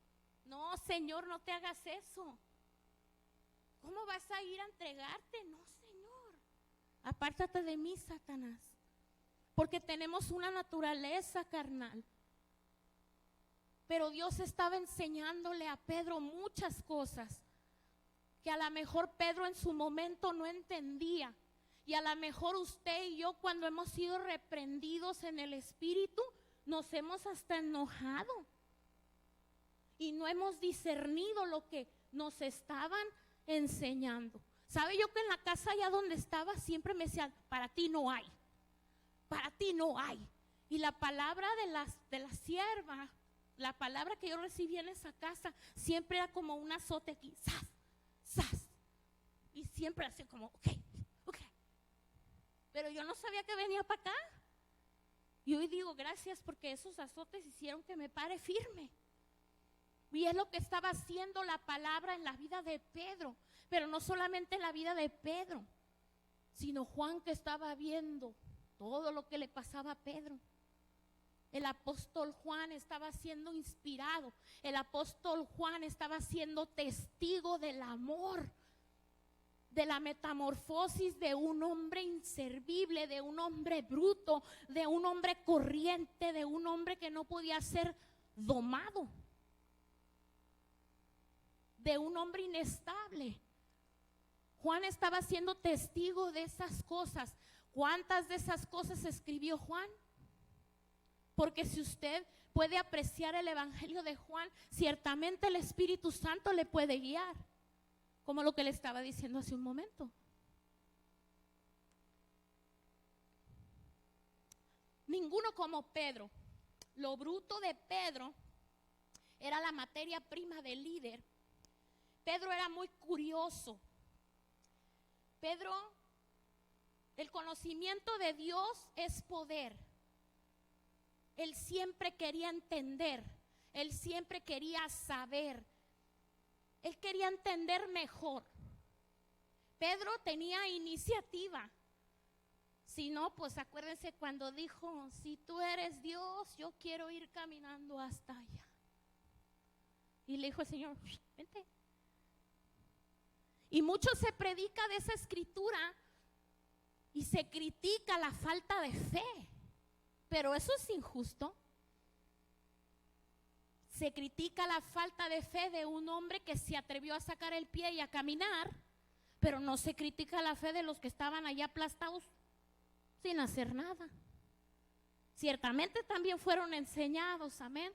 No, Señor, no te hagas eso. ¿Cómo vas a ir a entregarte? No, Señor. Apártate de mí, Satanás. Porque tenemos una naturaleza carnal. Pero Dios estaba enseñándole a Pedro muchas cosas que a lo mejor Pedro en su momento no entendía. Y a lo mejor usted y yo, cuando hemos sido reprendidos en el Espíritu, nos hemos hasta enojado. Y no hemos discernido lo que nos estaban enseñando. ¿Sabe yo que en la casa allá donde estaba siempre me decían, para ti no hay, para ti no hay? Y la palabra de la sierva, la palabra que yo recibí en esa casa, siempre era como un azote aquí, ¡zas! ¡Zas! Y siempre así como, ok. Pero yo no sabía que venía para acá. Y hoy digo, gracias porque esos azotes hicieron que me pare firme. Y es lo que estaba haciendo la palabra en la vida de Pedro. Pero no solamente en la vida de Pedro, sino Juan, que estaba viendo todo lo que le pasaba a Pedro. El apóstol Juan estaba siendo inspirado. El apóstol Juan estaba siendo testigo del amor, de la metamorfosis de un hombre inservible, de un hombre bruto, de un hombre corriente, de un hombre que no podía ser domado, de un hombre inestable. Juan estaba siendo testigo de esas cosas. ¿Cuántas de esas cosas escribió Juan? Porque si usted puede apreciar el Evangelio de Juan, ciertamente el Espíritu Santo le puede guiar, como lo que le estaba diciendo hace un momento. Ninguno como Pedro. Lo bruto de Pedro era la materia prima del líder. Pedro era muy curioso. Pedro, el conocimiento de Dios es poder. Él siempre quería entender, él siempre quería saber, él quería entender mejor. Pedro tenía iniciativa. Si no, pues acuérdense cuando dijo, si tú eres Dios, yo quiero ir caminando hasta allá. Y le dijo el Señor, vente. Y mucho se predica de esa escritura y se critica la falta de fe. Pero eso es injusto. Se critica la falta de fe de un hombre que se atrevió a sacar el pie y a caminar, pero no se critica la fe de los que estaban allá aplastados sin hacer nada. Ciertamente también fueron enseñados, amén.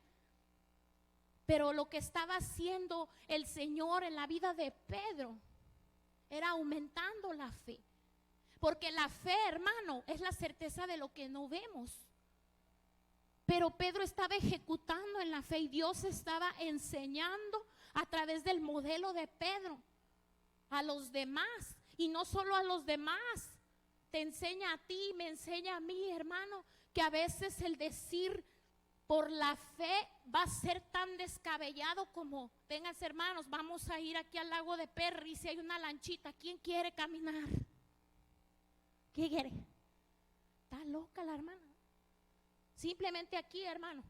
Pero lo que estaba haciendo el Señor en la vida de Pedro era aumentando la fe. Porque la fe, hermano, es la certeza de lo que no vemos. Pero Pedro estaba ejecutando en la fe y Dios estaba enseñando a través del modelo de Pedro a los demás. Y no solo a los demás, te enseña a ti, me enseña a mí, hermano, que a veces el decir por la fe va a ser tan descabellado como, vénganse hermanos, vamos a ir aquí al lago de Perry, si hay una lanchita, ¿quién quiere caminar? ¿Qué quiere? Está loca la hermana. Simplemente aquí, hermano,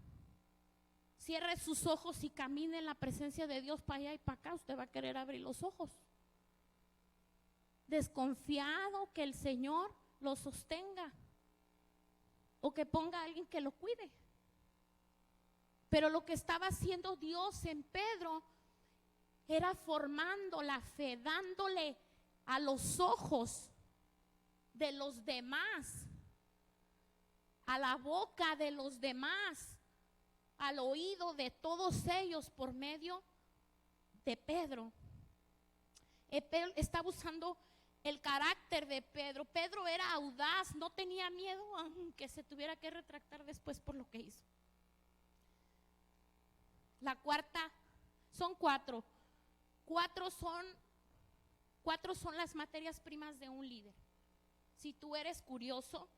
cierre sus ojos y camine en la presencia de Dios para allá y para acá. Usted va a querer abrir los ojos, desconfiado que el Señor lo sostenga o que ponga a alguien que lo cuide. Pero lo que estaba haciendo Dios en Pedro era formando la fe, dándole a los ojos de los demás, a la boca de los demás, al oído de todos ellos por medio de Pedro. Pedro estaba usando el carácter de Pedro. Pedro era audaz, no tenía miedo, aunque se tuviera que retractar después por lo que hizo. La cuarta, son cuatro. Cuatro son las materias primas de un líder. Si tú eres curioso,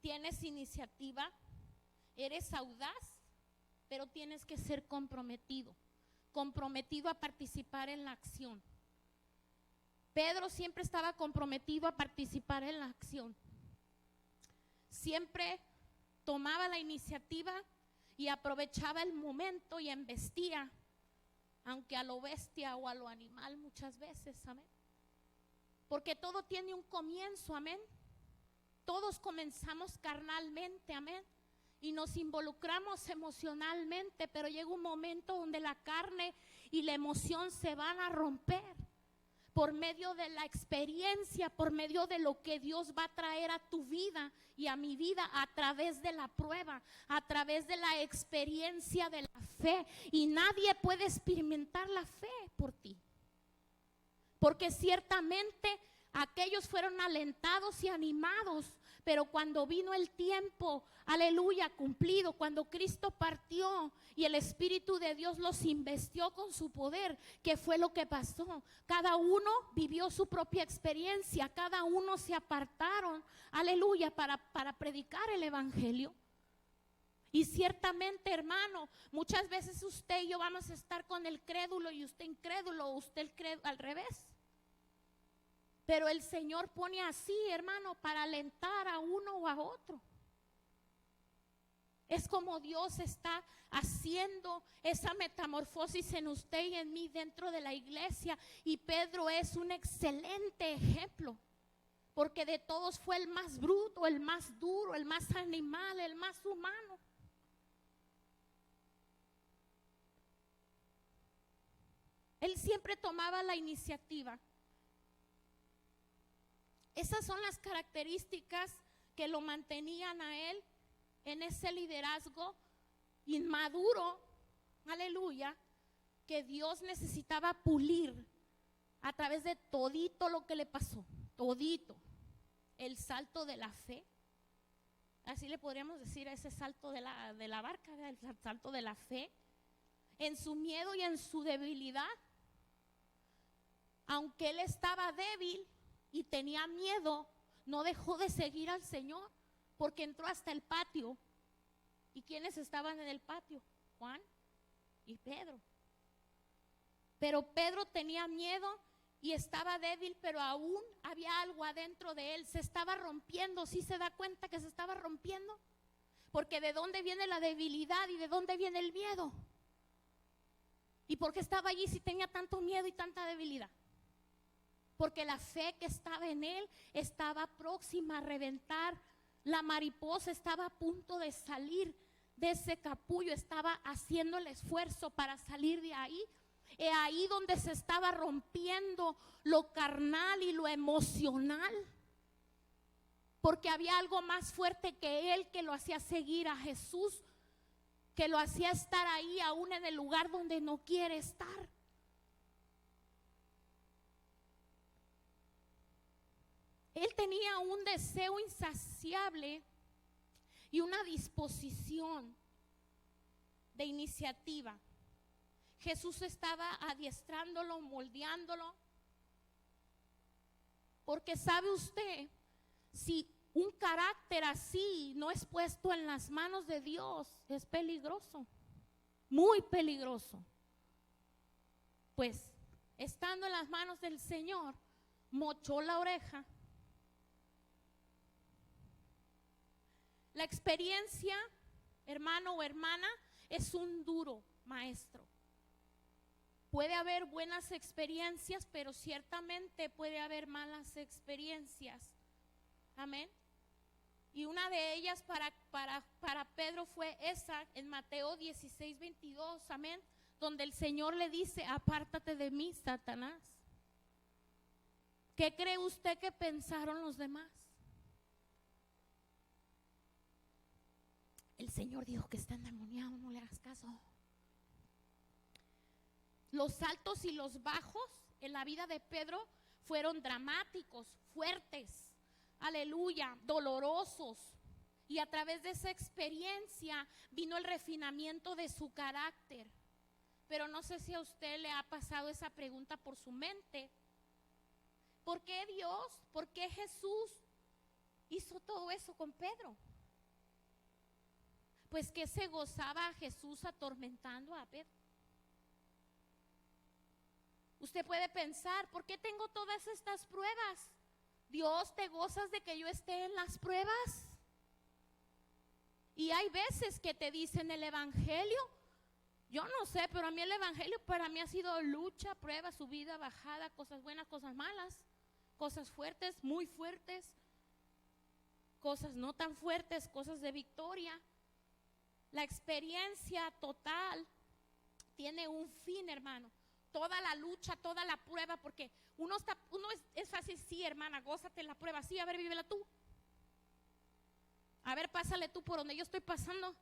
tienes iniciativa, eres audaz, pero tienes que ser comprometido a participar en la acción. Pedro siempre estaba comprometido a participar en la acción. Siempre tomaba la iniciativa y aprovechaba el momento y embestía, aunque a lo bestia o a lo animal muchas veces, amén. Porque todo tiene un comienzo, amén. Todos comenzamos carnalmente, amén. Y nos involucramos emocionalmente, pero llega un momento donde la carne y la emoción se van a romper por medio de la experiencia, por medio de lo que Dios va a traer a tu vida y a mi vida a través de la prueba, a través de la experiencia de la fe. Y nadie puede experimentar la fe por ti, porque ciertamente aquellos fueron alentados y animados, pero cuando vino el tiempo, aleluya, cumplido, cuando Cristo partió y el Espíritu de Dios los investió con su poder, ¿qué fue lo que pasó? Cada uno vivió su propia experiencia, cada uno se apartaron, aleluya, para predicar el Evangelio. Y ciertamente, hermano, muchas veces usted y yo vamos a estar con el crédulo y usted incrédulo, o usted al revés. Pero el Señor pone así, hermano, para alentar a uno o a otro. Es como Dios está haciendo esa metamorfosis en usted y en mí dentro de la iglesia. Y Pedro es un excelente ejemplo, porque de todos fue el más bruto, el más duro, el más animal, el más humano. Él siempre tomaba la iniciativa. Esas son las características que lo mantenían a él en ese liderazgo inmaduro, aleluya, que Dios necesitaba pulir a través de todito lo que le pasó, todito, el salto de la fe. Así le podríamos decir a ese salto de la barca, el salto de la fe, en su miedo y en su debilidad. Aunque él estaba débil y tenía miedo, no dejó de seguir al Señor, porque entró hasta el patio. ¿Y quiénes estaban en el patio? Juan y Pedro. Pero Pedro tenía miedo y estaba débil, pero aún había algo adentro de él. Se estaba rompiendo. ¿Sí se da cuenta que se estaba rompiendo? Porque ¿de dónde viene la debilidad y de dónde viene el miedo? ¿Y por qué estaba allí si tenía tanto miedo y tanta debilidad? Porque la fe que estaba en él estaba próxima a reventar. La mariposa estaba a punto de salir de ese capullo, estaba haciendo el esfuerzo para salir de ahí. Ahí donde se estaba rompiendo lo carnal y lo emocional. Porque había algo más fuerte que él que lo hacía seguir a Jesús, que lo hacía estar ahí aún en el lugar donde no quiere estar. Él tenía un deseo insaciable y una disposición de iniciativa. Jesús estaba adiestrándolo, moldeándolo, porque sabe usted, si un carácter así no es puesto en las manos de Dios, es peligroso, muy peligroso. Pues estando en las manos del Señor, mochó la oreja. La experiencia, hermano o hermana, es un duro maestro. Puede haber buenas experiencias, pero ciertamente puede haber malas experiencias. Amén. Y una de ellas para Pedro fue esa en Mateo 16:22, amén, donde el Señor le dice: apártate de mí, Satanás. ¿Qué cree usted que pensaron los demás? El Señor dijo que está endemoniado, no le hagas caso. Los altos y los bajos en la vida de Pedro fueron dramáticos, fuertes, aleluya, dolorosos. Y a través de esa experiencia vino el refinamiento de su carácter. Pero no sé si a usted le ha pasado esa pregunta por su mente. ¿Por qué Dios, por qué Jesús hizo todo eso con Pedro? Pues que se gozaba a Jesús atormentando a Pedro. Usted puede pensar: ¿por qué tengo todas estas pruebas? Dios, ¿te gozas de que yo esté en las pruebas? Y hay veces que te dicen el evangelio, yo no sé, pero a mí el evangelio para mí ha sido lucha, prueba, subida, bajada, cosas buenas, cosas malas, cosas fuertes, muy fuertes, cosas no tan fuertes, cosas de victoria. La experiencia total tiene un fin, hermano. Toda la lucha, toda la prueba, porque es fácil, sí, hermana, gózate la prueba, sí, a ver, vívela tú. A ver, pásale tú por donde yo estoy pasando.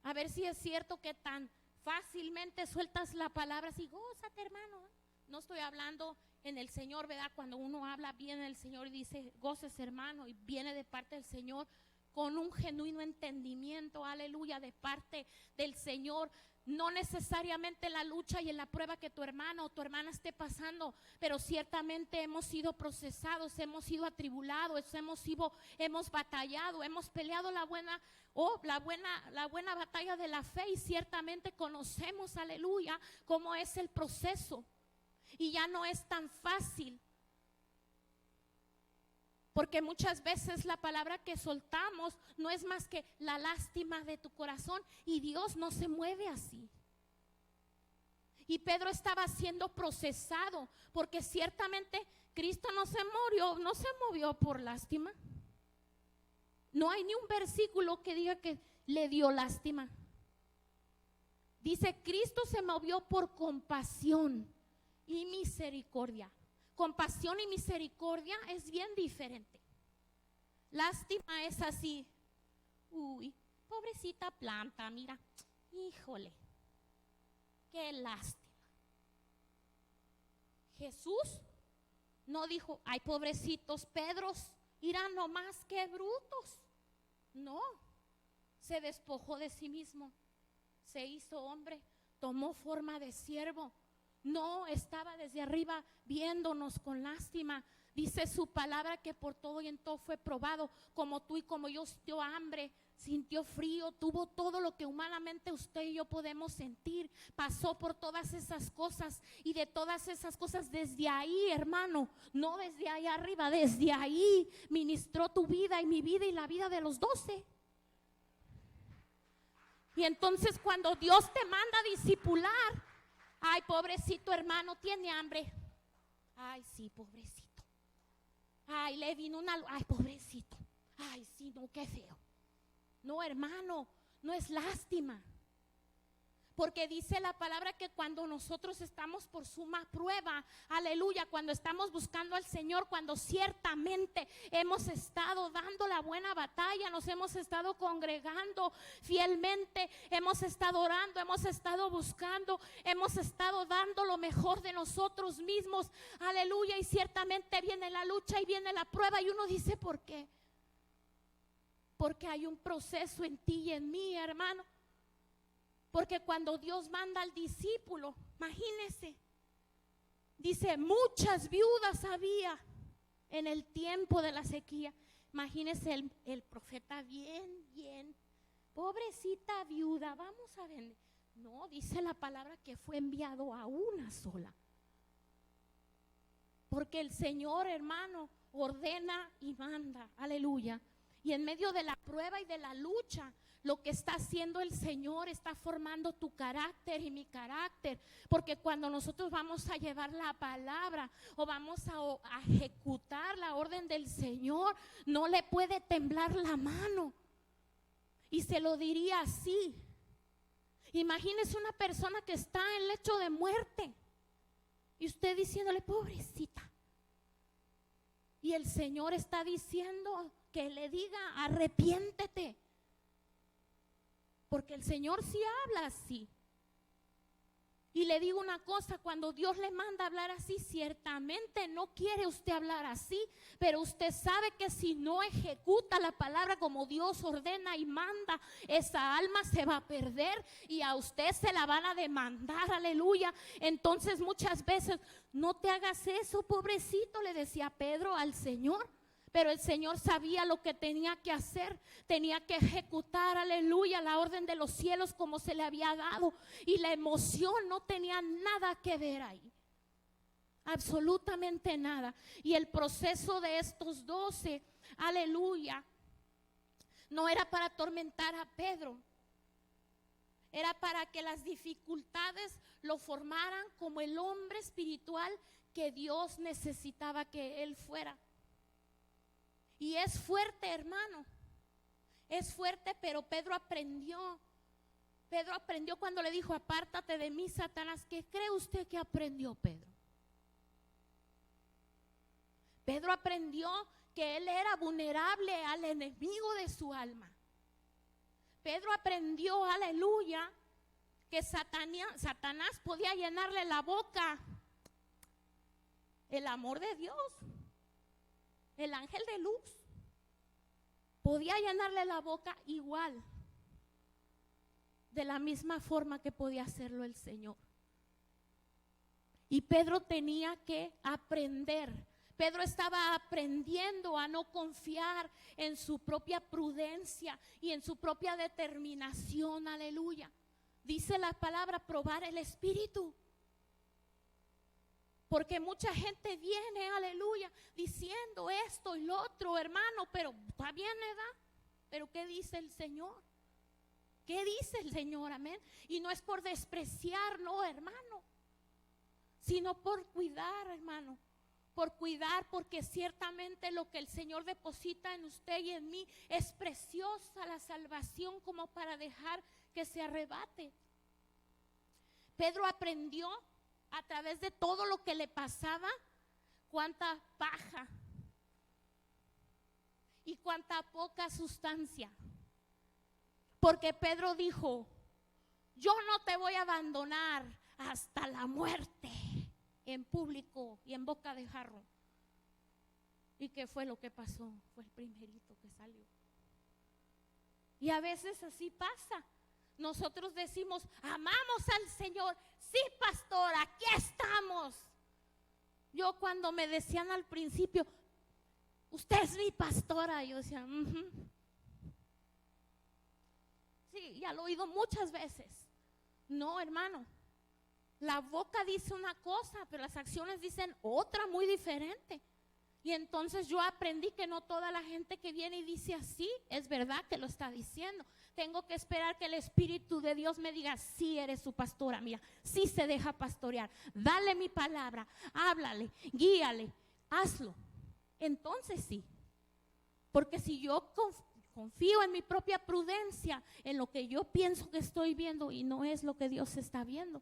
A ver si es cierto que tan fácilmente sueltas la palabra así: gózate, hermano. No estoy hablando en el Señor, ¿verdad? Cuando uno habla bien en el Señor y dice goces, hermano, y viene de parte del Señor con un genuino entendimiento, aleluya, de parte del Señor. No necesariamente en la lucha y en la prueba que tu hermano o tu hermana esté pasando, pero ciertamente hemos sido procesados, hemos sido atribulados, hemos batallado, hemos peleado la buena batalla de la fe, y ciertamente conocemos, aleluya, cómo es el proceso. Y ya no es tan fácil, porque muchas veces la palabra que soltamos no es más que la lástima de tu corazón, y Dios no se mueve así. Y Pedro estaba siendo procesado, porque ciertamente Cristo no se movió por lástima. No hay ni un versículo que diga que le dio lástima. Dice: Cristo se movió por compasión y misericordia. Compasión y misericordia es bien diferente. Lástima es así: uy, pobrecita planta, mira, híjole, qué lástima. Jesús no dijo: ay, pobrecitos Pedros, irán nomás, qué brutos. No, se despojó de sí mismo, se hizo hombre, tomó forma de siervo. No estaba desde arriba viéndonos con lástima. Dice su palabra que por todo y en todo fue probado, como tú y como yo. Sintió hambre, sintió frío, tuvo todo lo que humanamente usted y yo podemos sentir. Pasó por todas esas cosas, y de todas esas cosas, desde ahí, hermano, no desde ahí arriba, desde ahí ministró tu vida y mi vida y la vida de los 12. Y entonces cuando Dios te manda a discipular: ay, pobrecito hermano, tiene hambre. Ay, sí, pobrecito. Ay, le vino ay, pobrecito. Ay, sí, no, qué feo. No, hermano, no es lástima. Porque dice la palabra que cuando nosotros estamos por suma prueba, aleluya, cuando estamos buscando al Señor, cuando ciertamente hemos estado dando la buena batalla, nos hemos estado congregando fielmente, hemos estado orando, hemos estado buscando, hemos estado dando lo mejor de nosotros mismos, aleluya, y ciertamente viene la lucha y viene la prueba, y uno dice: ¿por qué? Porque hay un proceso en ti y en mí, hermano. Porque cuando Dios manda al discípulo, imagínese, dice: muchas viudas había en el tiempo de la sequía. Imagínese el profeta bien, pobrecita viuda, vamos a ver. No, dice la palabra que fue enviado a una sola. Porque el Señor, hermano, ordena y manda, aleluya. Y en medio de la prueba y de la lucha, lo que está haciendo el Señor está formando tu carácter y mi carácter. Porque cuando nosotros vamos a llevar la palabra o vamos a ejecutar la orden del Señor, no le puede temblar la mano. Y se lo diría así. Imagínese una persona que está en lecho de muerte y usted diciéndole, pobrecita. Y el Señor está diciendo que le diga, arrepiéntete. Porque el Señor sí habla así. Y le digo una cosa, cuando Dios le manda a hablar así, ciertamente no quiere usted hablar así, pero usted sabe que si no ejecuta la palabra como Dios ordena y manda, esa alma se va a perder y a usted se la van a demandar, aleluya. Entonces muchas veces, no te hagas eso, pobrecito, le decía Pedro al Señor. Pero el Señor sabía lo que tenía que hacer, tenía que ejecutar, aleluya, la orden de los cielos como se le había dado. Y la emoción no tenía nada que ver ahí, absolutamente nada. Y el proceso de estos 12, aleluya, no era para atormentar a Pedro, era para que las dificultades lo formaran como el hombre espiritual que Dios necesitaba que él fuera. Y es fuerte, hermano, es fuerte, pero Pedro aprendió. Pedro aprendió cuando le dijo, apártate de mí, Satanás. ¿Qué cree usted que aprendió Pedro? Pedro aprendió que él era vulnerable al enemigo de su alma. Pedro aprendió, aleluya, que Satanás podía llenarle la boca el amor de Dios. El ángel de luz podía llenarle la boca igual, de la misma forma que podía hacerlo el Señor. Y Pedro tenía que aprender. Pedro estaba aprendiendo a no confiar en su propia prudencia y en su propia determinación, aleluya. Dice la palabra, probar el espíritu. Porque mucha gente viene, aleluya, diciendo esto y lo otro, hermano, pero está bien, ¿verdad? Pero ¿qué dice el Señor? ¿Qué dice el Señor? Amén. Y no es por despreciar, no, hermano, sino por cuidar, hermano. Por cuidar, porque ciertamente lo que el Señor deposita en usted y en mí es preciosa la salvación como para dejar que se arrebate. Pedro aprendió a través de todo lo que le pasaba, cuánta paja y cuánta poca sustancia. Porque Pedro dijo, yo no te voy a abandonar hasta la muerte, en público y en boca de jarro. ¿Y qué fue lo que pasó? Fue el primerito que salió. Y a veces así pasa. Nosotros decimos, amamos al Señor. Sí, pastor, aquí estamos. Yo cuando me decían al principio, usted es mi pastora, yo decía, sí, ya lo he oído muchas veces. No, hermano, la boca dice una cosa, pero las acciones dicen otra muy diferente. Y entonces yo aprendí que no toda la gente que viene y dice así, es verdad que lo está diciendo. Tengo que esperar que el Espíritu de Dios me diga, sí eres su pastora, mira, sí se deja pastorear. Dale mi palabra, háblale, guíale, hazlo. Entonces sí, porque si yo confío en mi propia prudencia, en lo que yo pienso que estoy viendo y no es lo que Dios está viendo.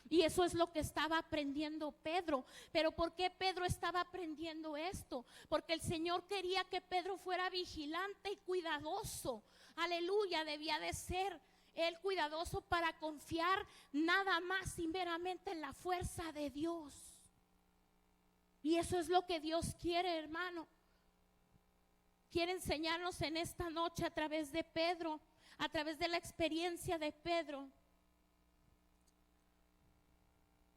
Y eso es lo que estaba aprendiendo Pedro. Pero ¿por qué Pedro estaba aprendiendo esto? Porque el Señor quería que Pedro fuera vigilante y cuidadoso. Aleluya, debía de ser él cuidadoso para confiar nada más y meramente en la fuerza de Dios. Y eso es lo que Dios quiere, hermano. Quiere enseñarnos en esta noche a través de Pedro, a través de la experiencia de Pedro,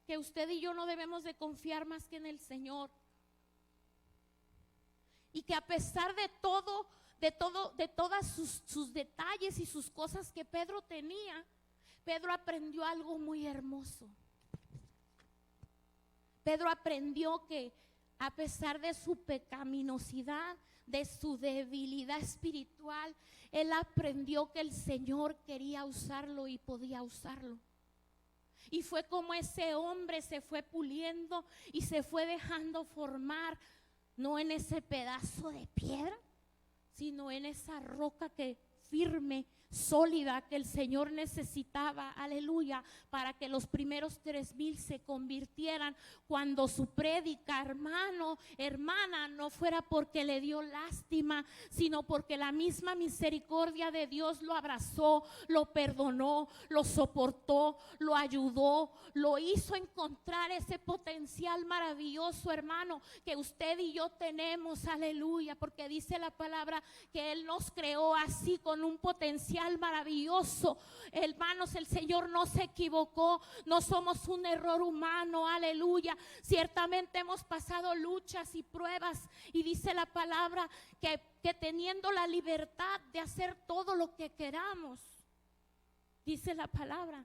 que usted y yo no debemos de confiar más que en el Señor. Y que a pesar de todo, de todas sus detalles y sus cosas que Pedro tenía, Pedro aprendió algo muy hermoso. Pedro aprendió que a pesar de su pecaminosidad, de su debilidad espiritual, él aprendió que el Señor quería usarlo y podía usarlo. Y fue como ese hombre se fue puliendo y se fue dejando formar, no en ese pedazo de piedra, sino en esa roca que firme, sólida, que el Señor necesitaba, aleluya, para que los primeros 3,000 se convirtieran. Cuando su prédica, hermano, hermana, no fuera porque le dio lástima, sino porque la misma misericordia de Dios lo abrazó, lo perdonó, lo soportó, lo ayudó, lo hizo encontrar ese potencial maravilloso, hermano, que usted y yo tenemos, aleluya, porque dice la palabra que Él nos creó así, con un potencial maravilloso. Hermanos, el Señor no se equivocó, no somos un error humano, aleluya. Ciertamente hemos pasado luchas y pruebas, y dice la palabra que teniendo la libertad de hacer todo lo que queramos, dice la palabra,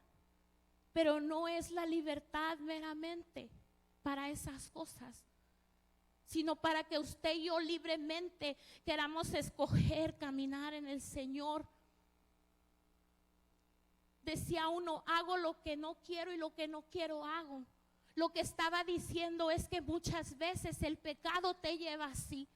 pero no es la libertad meramente para esas cosas, sino para que usted y yo libremente queramos escoger caminar en el Señor. Decía uno, hago lo que no quiero y lo que no quiero hago. Lo que estaba diciendo es que muchas veces el pecado te lleva así.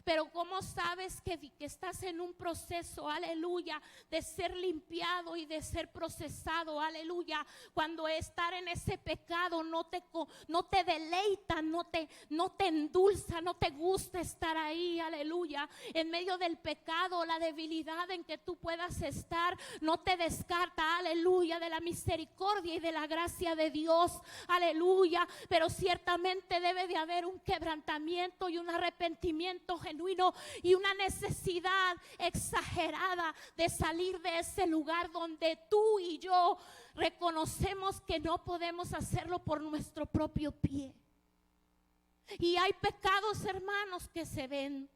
Pero ¿cómo sabes que estás en un proceso, aleluya, de ser limpiado y de ser procesado, aleluya? Cuando estar en ese pecado no te deleita, no te endulza, no te gusta estar ahí, aleluya. En medio del pecado, la debilidad en que tú puedas estar no te descarta, aleluya, de la misericordia y de la gracia de Dios, aleluya. Pero ciertamente debe de haber un quebrantamiento y un arrepentimiento genuino y una necesidad exagerada de salir de ese lugar donde tú y yo reconocemos que no podemos hacerlo por nuestro propio pie. Y hay pecados, hermanos, que se ven,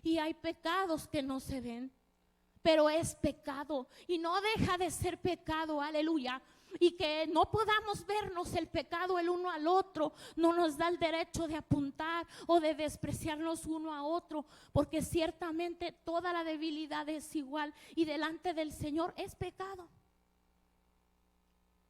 y hay pecados que no se ven, pero es pecado y no deja de ser pecado, aleluya. Y que no podamos vernos el pecado el uno al otro no nos da el derecho de apuntar o de despreciarnos uno a otro, porque ciertamente toda la debilidad es igual y delante del Señor es pecado.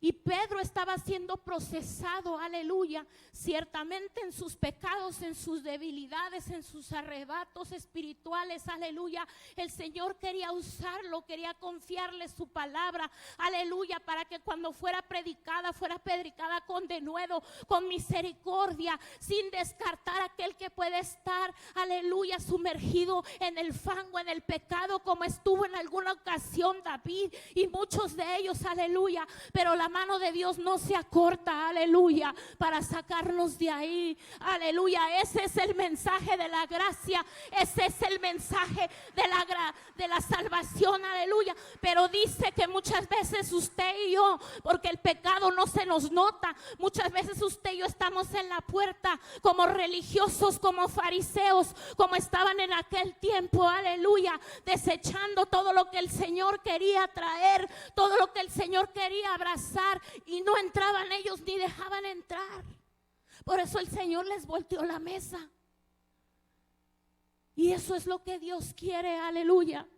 Y Pedro estaba siendo procesado, aleluya, ciertamente en sus pecados, en sus debilidades, en sus arrebatos espirituales, aleluya. El Señor quería usarlo, quería confiarle su palabra, aleluya, para que cuando fuera predicada con denuedo, con misericordia, sin descartar a aquel que puede estar, aleluya, sumergido en el fango, en el pecado, como estuvo en alguna ocasión David y muchos de ellos, aleluya. Pero la mano de Dios no se acorta, aleluya, para sacarnos de ahí, aleluya. Ese es el mensaje de la gracia, ese es el mensaje de la salvación, aleluya. Pero dice que muchas veces usted y yo, porque el pecado no se nos nota, muchas veces usted y yo estamos en la puerta como religiosos, como fariseos, como estaban en aquel tiempo, aleluya, desechando todo lo que el Señor quería traer, todo lo que el Señor quería abrazar, y no entraban ellos ni dejaban entrar. Por eso el Señor les volteó la mesa. Y eso es lo que Dios quiere, aleluya.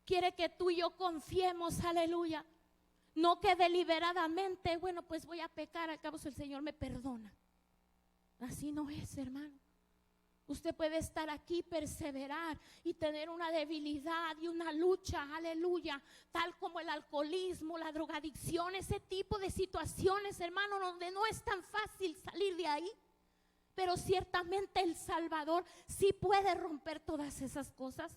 Quiere que tú y yo confiemos, aleluya. No que deliberadamente, bueno, pues voy a pecar, al cabo el Señor me perdona. Así no es, hermano. Usted puede estar aquí, perseverar y tener una debilidad y una lucha, aleluya, tal como el alcoholismo, la drogadicción, ese tipo de situaciones, hermano, donde no es tan fácil salir de ahí. Pero ciertamente el Salvador sí puede romper todas esas cosas.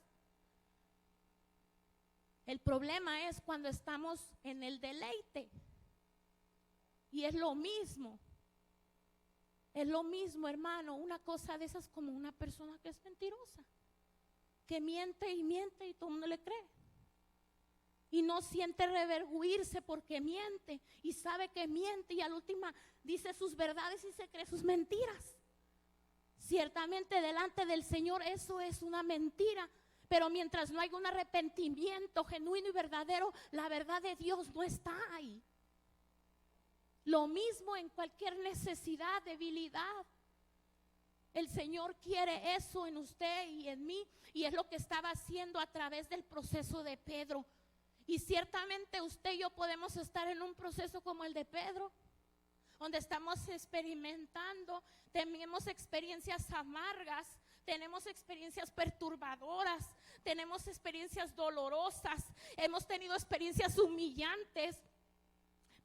El problema es cuando estamos en el deleite. Y es lo mismo. Es lo mismo, hermano, una cosa de esas como una persona que es mentirosa, que miente y todo el mundo le cree. Y no siente revergüirse porque miente y sabe que miente y a la última dice sus verdades y se cree sus mentiras. Ciertamente delante del Señor eso es una mentira, pero mientras no haya un arrepentimiento genuino y verdadero, la verdad de Dios no está ahí. Lo mismo en cualquier necesidad, debilidad. El Señor quiere eso en usted y en mí, y es lo que estaba haciendo a través del proceso de Pedro. Y ciertamente usted y yo podemos estar en un proceso como el de Pedro, donde estamos experimentando, tenemos experiencias amargas, tenemos experiencias perturbadoras, tenemos experiencias dolorosas, hemos tenido experiencias humillantes,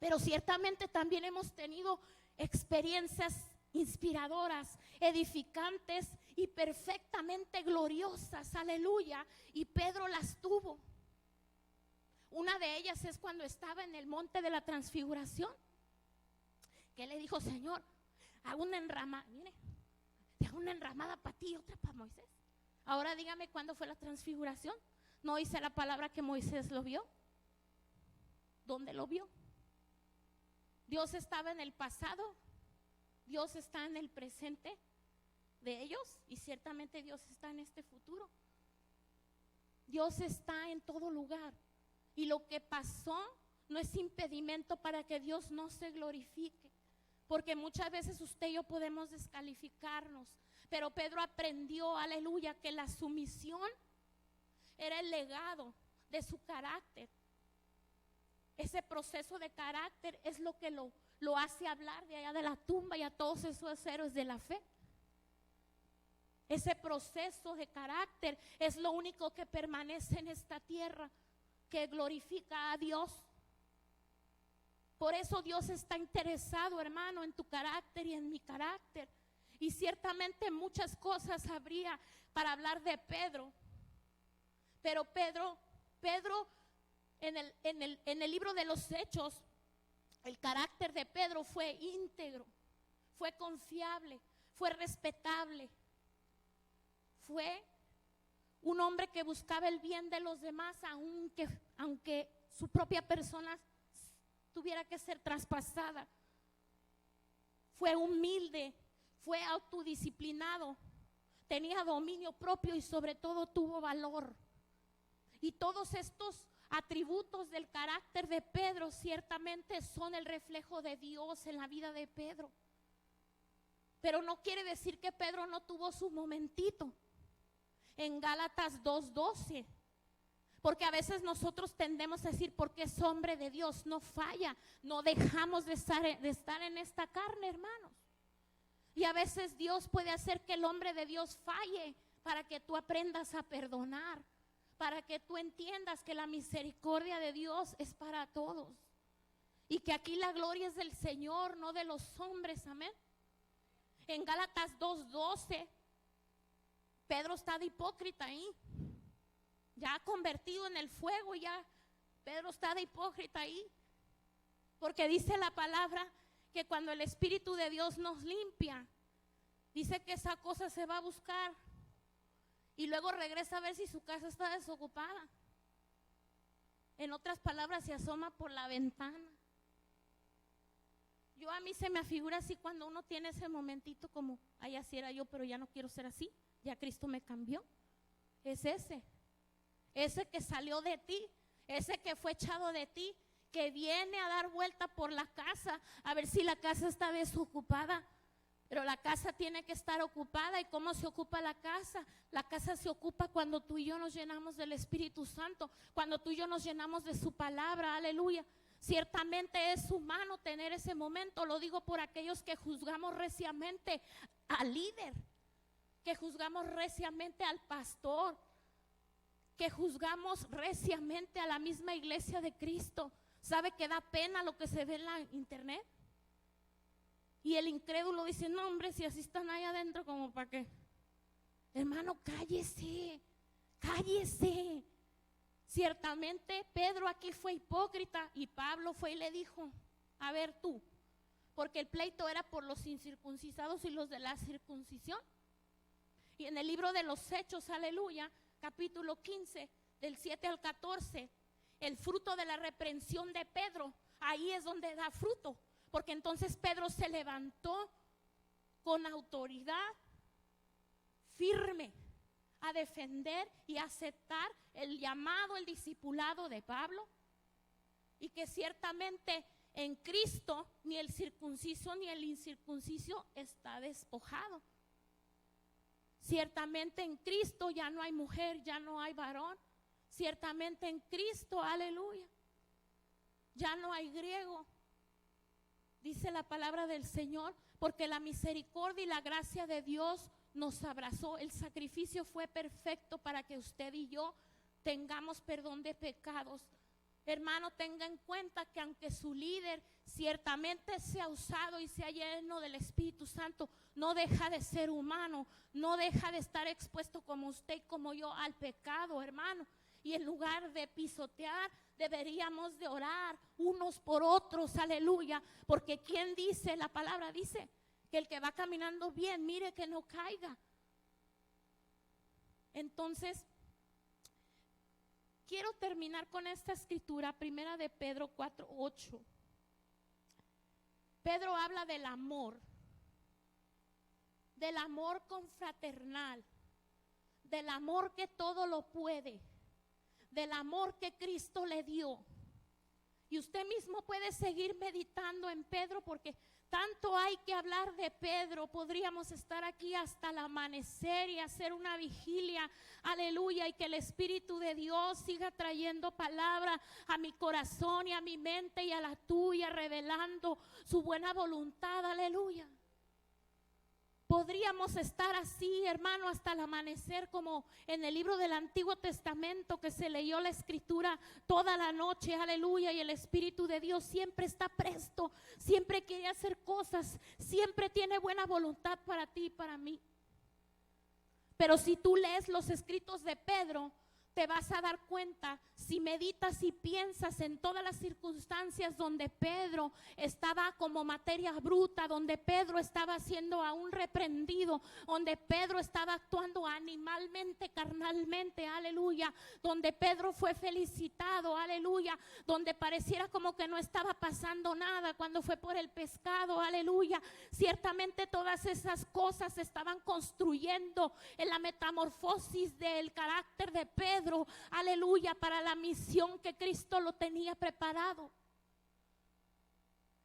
pero ciertamente también hemos tenido experiencias inspiradoras, edificantes y perfectamente gloriosas, aleluya, y Pedro las tuvo. Una de ellas es cuando estaba en el monte de la transfiguración, que le dijo: Señor, hago una enramada, mire, te hago una enramada para ti y otra para Moisés. Ahora dígame cuándo fue la transfiguración. ¿No dice la palabra que Moisés lo vio? ¿Dónde lo vio? Dios estaba en el pasado, Dios está en el presente de ellos, y ciertamente Dios está en este futuro. Dios está en todo lugar, y lo que pasó no es impedimento para que Dios no se glorifique, porque muchas veces usted y yo podemos descalificarnos, pero Pedro aprendió, aleluya, que la sumisión era el legado de su carácter. Ese proceso de carácter es lo que lo hace hablar de allá de la tumba y a todos esos héroes de la fe. Ese proceso de carácter es lo único que permanece en esta tierra, que glorifica a Dios. Por eso Dios está interesado, hermano, en tu carácter y en mi carácter. Y ciertamente muchas cosas habría para hablar de Pedro. Pero Pedro en el libro de los Hechos, el carácter de Pedro fue íntegro, fue confiable, fue respetable, fue un hombre que buscaba el bien de los demás, aunque su propia persona tuviera que ser traspasada. Fue humilde, fue autodisciplinado, tenía dominio propio y sobre todo tuvo valor. Y todos estos atributos del carácter de Pedro ciertamente son el reflejo de Dios en la vida de Pedro. Pero no quiere decir que Pedro no tuvo su momentito. En Gálatas 2:12, porque a veces nosotros tendemos a decir: porque es hombre de Dios, no falla, no dejamos de estar en esta carne, hermanos. Y a veces Dios puede hacer que el hombre de Dios falle para que tú aprendas a perdonar, para que tú entiendas que la misericordia de Dios es para todos y que aquí la gloria es del Señor, no de los hombres, amén. En Gálatas 2:12, Pedro está de hipócrita ahí, ya convertido en el fuego, ya Pedro está de hipócrita ahí, porque dice la palabra que cuando el Espíritu de Dios nos limpia, dice que esa cosa se va a buscar y luego regresa a ver si su casa está desocupada. En otras palabras, se asoma por la ventana. A mí se me afigura así cuando uno tiene ese momentito como: ay, así era yo, pero ya no quiero ser así, ya Cristo me cambió. Es ese que salió de ti, ese que fue echado de ti, que viene a dar vuelta por la casa a ver si la casa está desocupada. Pero la casa tiene que estar ocupada. ¿Y cómo se ocupa la casa? La casa se ocupa cuando tú y yo nos llenamos del Espíritu Santo, cuando tú y yo nos llenamos de su palabra, aleluya. Ciertamente es humano tener ese momento, lo digo por aquellos que juzgamos reciamente al líder, que juzgamos reciamente al pastor, que juzgamos reciamente a la misma iglesia de Cristo. ¿Sabe que da pena lo que se ve en la internet? Y el incrédulo dice: no, hombre, si así están ahí adentro, ¿como para qué? Hermano, cállese, cállese. Ciertamente Pedro aquí fue hipócrita y Pablo fue y le dijo: a ver tú, porque el pleito era por los incircuncisados y los de la circuncisión. Y en el libro de los Hechos, aleluya, capítulo 15, del 7 al 14, el fruto de la reprensión de Pedro, ahí es donde da fruto. Porque entonces Pedro se levantó con autoridad firme a defender y aceptar el llamado, el discipulado de Pablo, y que ciertamente en Cristo ni el circunciso ni el incircunciso está despojado. Ciertamente en Cristo ya no hay mujer, ya no hay varón. Ciertamente en Cristo, aleluya, ya no hay griego. Dice la palabra del Señor, porque la misericordia y la gracia de Dios nos abrazó. El sacrificio fue perfecto para que usted y yo tengamos perdón de pecados. Hermano, tenga en cuenta que aunque su líder ciertamente sea usado y sea lleno del Espíritu Santo, no deja de ser humano, no deja de estar expuesto como usted y como yo al pecado, hermano. Y en lugar de pisotear, deberíamos de orar unos por otros, aleluya. Porque quien dice, la palabra dice, que el que va caminando bien, mire que no caiga. Entonces, quiero terminar con esta escritura, primera de Pedro 4:8. Pedro habla del amor confraternal, del amor que todo lo puede, del amor que Cristo le dio. Y usted mismo puede seguir meditando en Pedro, porque tanto hay que hablar de Pedro. Podríamos estar aquí hasta el amanecer y hacer una vigilia, aleluya, y que el Espíritu de Dios siga trayendo palabra a mi corazón y a mi mente y a la tuya, revelando su buena voluntad, aleluya. Podríamos estar así, hermano, hasta el amanecer, como en el libro del Antiguo Testamento, que se leyó la escritura toda la noche, aleluya, y el Espíritu de Dios siempre está presto, siempre quiere hacer cosas, siempre tiene buena voluntad para ti y para mí. Pero si tú lees los escritos de Pedro, te vas a dar cuenta, si meditas y piensas en todas las circunstancias donde Pedro estaba como materia bruta, donde Pedro estaba siendo aún reprendido, donde Pedro estaba actuando animalmente, carnalmente, aleluya, donde Pedro fue felicitado, aleluya, donde pareciera como que no estaba pasando nada cuando fue por el pescado, aleluya. Ciertamente todas esas cosas se estaban construyendo en la metamorfosis del carácter de Pedro, aleluya, para la misión que Cristo lo tenía preparado.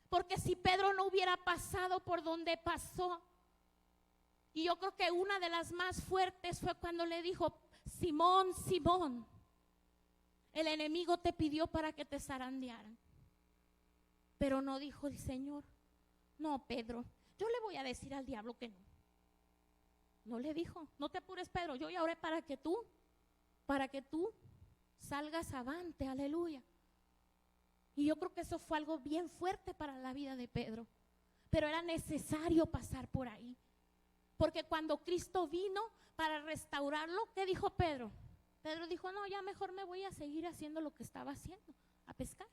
Porque si Pedro no hubiera pasado por donde pasó, y yo creo que una de las más fuertes fue cuando le dijo: Simón, Simón, el enemigo te pidió para que te zarandearan. Pero no dijo el Señor: no, Pedro, yo le voy a decir al diablo que no. No le dijo: no te apures, Pedro, yo ya oré para que tú salgas avante, aleluya. Y yo creo que eso fue algo bien fuerte para la vida de Pedro, pero era necesario pasar por ahí, porque cuando Cristo vino para restaurarlo, ¿qué dijo Pedro? Pedro dijo: no, ya mejor me voy a seguir haciendo lo que estaba haciendo, a pescar.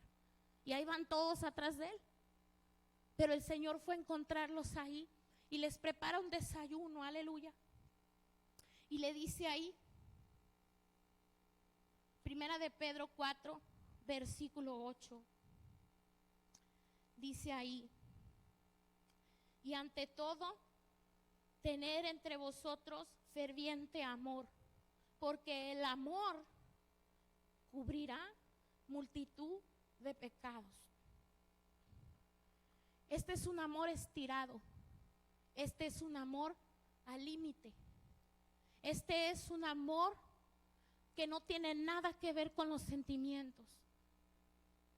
Y ahí van todos atrás de él. Pero el Señor fue a encontrarlos ahí y les prepara un desayuno, aleluya. Y le dice ahí, primera de Pedro 4, versículo 8, dice ahí: y ante todo, tener entre vosotros ferviente amor, porque el amor cubrirá multitud de pecados. Este es un amor estirado, este es un amor al límite, este es un amor que no tiene nada que ver con los sentimientos.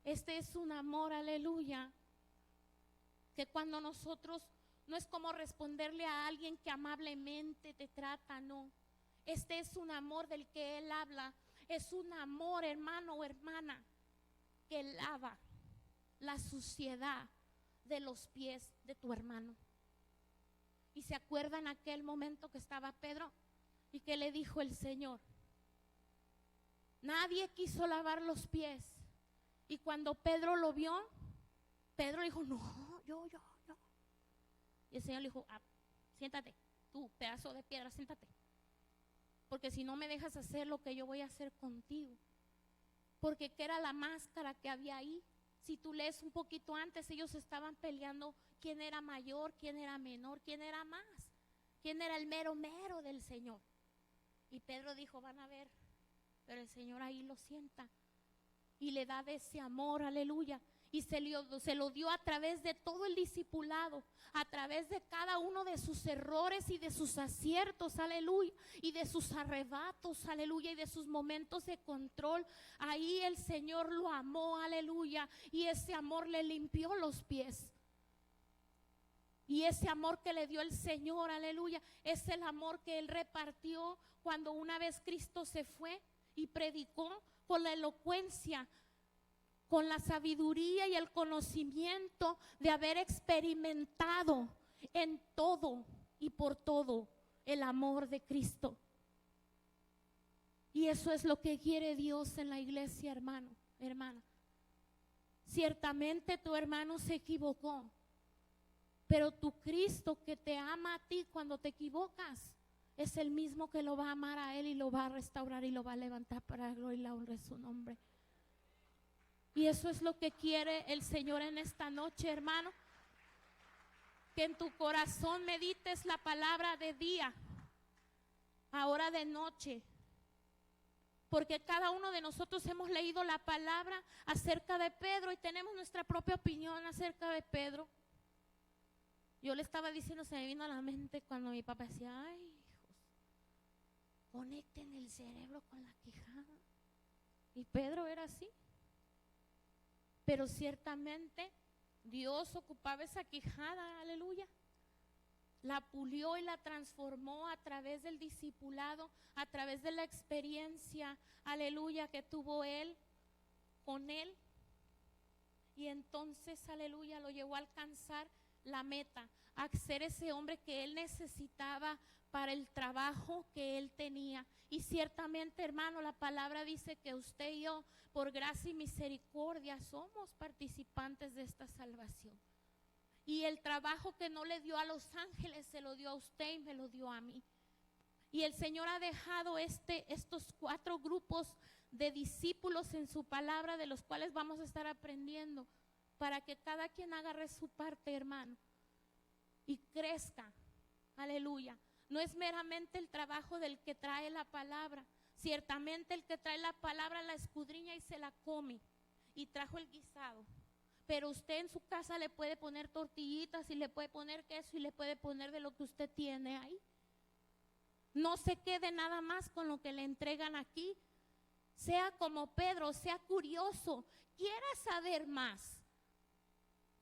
Este es un amor, aleluya, que cuando nosotros, no es como responderle a alguien que amablemente te trata, no. Este es un amor del que Él habla, es un amor, hermano o hermana, que lava la suciedad de los pies de tu hermano. Y se acuerdan aquel momento que estaba Pedro y que le dijo el Señor: nadie quiso lavar los pies. Y cuando Pedro lo vio, Pedro dijo: no, yo. Y el Señor le dijo: siéntate, tú, pedazo de piedra, siéntate. Porque si no me dejas hacer lo que yo voy a hacer contigo. Porque ¿qué era la máscara que había ahí? Si tú lees un poquito antes, ellos estaban peleando quién era mayor, quién era menor, quién era más, quién era el mero del Señor. Y Pedro dijo: van a ver. Pero el Señor ahí lo sienta y le da de ese amor, aleluya. y se lo dio a través de todo el discipulado, a través de cada uno de sus errores y de sus aciertos, aleluya, y de sus arrebatos, aleluya, y de sus momentos de control. Ahí el Señor lo amó, aleluya, y ese amor le limpió los pies. Y ese amor que le dio el Señor, aleluya, es el amor que Él repartió cuando una vez Cristo se fue y predicó con la elocuencia, con la sabiduría y el conocimiento de haber experimentado en todo y por todo el amor de Cristo. Y eso es lo que quiere Dios en la iglesia, hermano, hermana. Ciertamente tu hermano se equivocó, pero tu Cristo que te ama a ti cuando te equivocas es el mismo que lo va a amar a Él y lo va a restaurar y lo va a levantar para la gloria y la honra de su nombre. Y eso es lo que quiere el Señor en esta noche, hermano. Que en tu corazón medites la palabra de día, ahora de noche. Porque cada uno de nosotros hemos leído la palabra acerca de Pedro y tenemos nuestra propia opinión acerca de Pedro. Yo le estaba diciendo, se me vino a la mente cuando mi papá decía, ay, hijos, conecten el cerebro con la quijada. Y Pedro era así. Pero ciertamente Dios ocupaba esa quijada, aleluya. La pulió y la transformó a través del discipulado, a través de la experiencia, aleluya, que tuvo Él con Él. Y entonces, aleluya, lo llevó a alcanzar la meta, a ser ese hombre que Él necesitaba para el trabajo que Él tenía. Y ciertamente, hermano, la palabra dice que usted y yo, por gracia y misericordia, somos participantes de esta salvación. Y el trabajo que no le dio a los ángeles, se lo dio a usted y me lo dio a mí. Y el Señor ha dejado estos 4 grupos de discípulos en su palabra, de los cuales vamos a estar aprendiendo, para que cada quien agarre su parte, hermano, y crezca, aleluya. No es meramente el trabajo del que trae la palabra. Ciertamente el que trae la palabra la escudriña y se la come, y trajo el guisado. Pero usted en su casa le puede poner tortillitas y le puede poner queso y le puede poner de lo que usted tiene ahí. No se quede nada más con lo que le entregan aquí. Sea como Pedro, sea curioso, quiera saber más.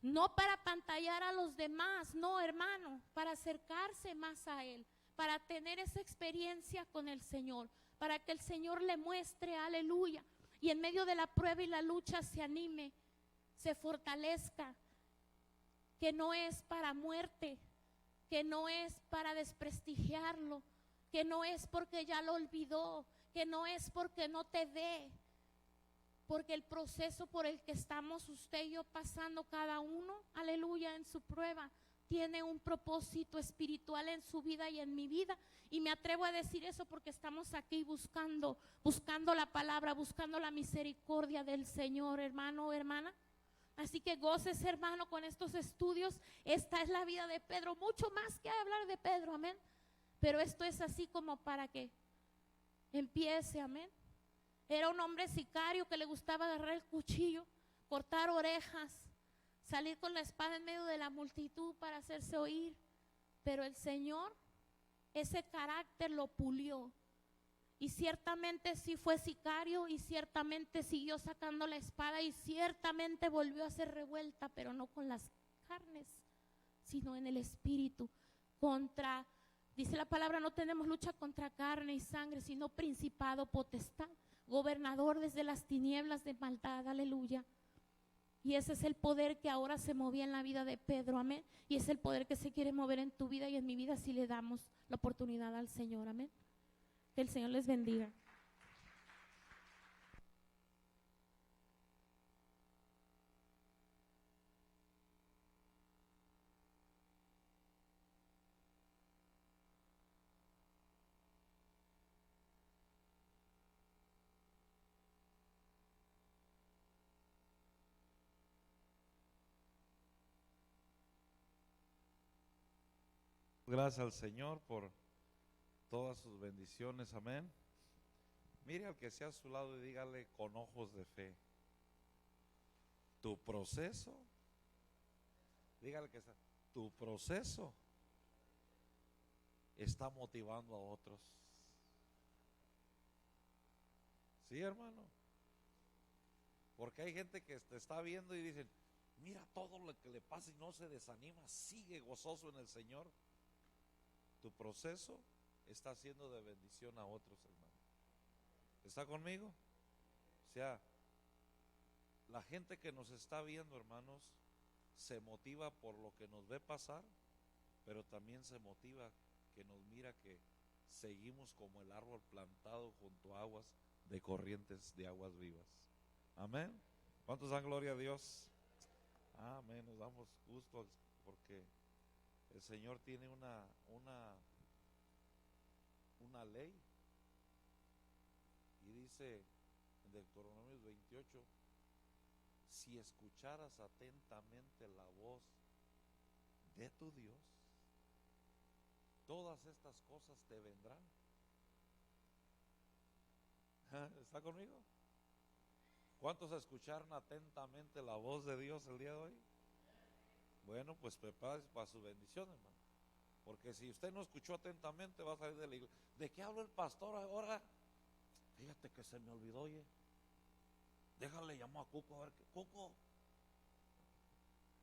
No para pantallar a los demás, no, hermano, para acercarse más a Él, para tener esa experiencia con el Señor, para que el Señor le muestre, aleluya, y en medio de la prueba y la lucha se anime, se fortalezca, que no es para muerte, que no es para desprestigiarlo, que no es porque ya lo olvidó, que no es porque no te ve, porque el proceso por el que estamos usted y yo pasando cada uno, aleluya, en su prueba, tiene un propósito espiritual en su vida y en mi vida. Y me atrevo a decir eso porque estamos aquí buscando la palabra, buscando la misericordia del Señor, hermano o hermana. Así que goces, hermano, con estos estudios. Esta es la vida de Pedro, mucho más que hablar de Pedro, amén. Pero esto es así como para que empiece, amén. Era un hombre sicario que le gustaba agarrar el cuchillo, cortar orejas, salir con la espada en medio de la multitud para hacerse oír. Pero el Señor, ese carácter lo pulió. Y ciertamente sí fue sicario y ciertamente siguió sacando la espada y ciertamente volvió a hacer revuelta, pero no con las carnes, sino en el espíritu. Dice la palabra, no tenemos lucha contra carne y sangre, sino principado, potestad, gobernador desde las tinieblas de maldad, aleluya. Y ese es el poder que ahora se movía en la vida de Pedro, amén. Y es el poder que se quiere mover en tu vida y en mi vida si le damos la oportunidad al Señor, amén. Que el Señor les bendiga. Gracias al Señor por todas sus bendiciones, amén. Mire al que sea a su lado y dígale con ojos de fe. tu proceso, dígale que está, tu proceso está motivando a otros. Sí, hermano. Porque hay gente que te está viendo y dicen, mira todo lo que le pasa y no se desanima, sigue gozoso en el Señor. Tu proceso está siendo de bendición a otros, hermano. ¿Está conmigo? O sea, la gente que nos está viendo, hermanos, se motiva por lo que nos ve pasar, pero también se motiva que nos mira que seguimos como el árbol plantado junto a aguas de corrientes de aguas vivas. Amén. ¿Cuántos dan gloria a Dios? Amén. Nos damos gusto porque el Señor tiene una ley. Y dice en Deuteronomio 28, si escucharas atentamente la voz de tu Dios, todas estas cosas te vendrán. ¿Está conmigo? ¿Cuántos escucharon atentamente la voz de Dios el día de hoy? Bueno, pues prepárese para su bendición, hermano. Porque si usted no escuchó atentamente, va a salir de la iglesia. ¿De qué habló el pastor ahora? Fíjate que se me olvidó, oye. Déjale, llamo a Cuco a ver qué. Cuco.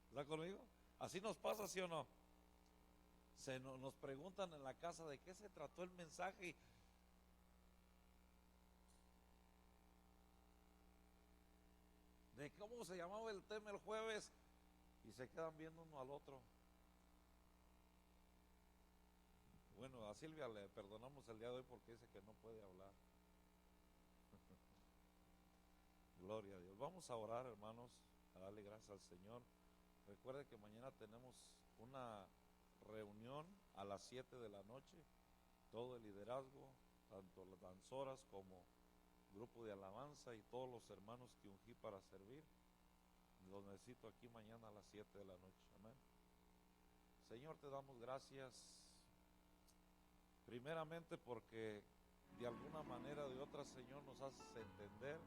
¿Está conmigo? Así nos pasa, ¿sí o no? Nos preguntan en la casa de qué se trató el mensaje. De cómo se llamaba el tema el jueves. Y se quedan viendo uno al otro. Bueno, a Silvia le perdonamos el día de hoy porque dice que no puede hablar. Gloria a Dios. Vamos a orar, hermanos, a darle gracias al Señor. Recuerde que mañana tenemos una reunión a las 7 de la noche. Todo el liderazgo, tanto las danzoras como grupo de alabanza y todos los hermanos que ungí para servir. Los necesito aquí mañana a las 7 de la noche. Amén. Señor, te damos gracias. Primeramente porque de alguna manera o de otra, Señor, nos haces entender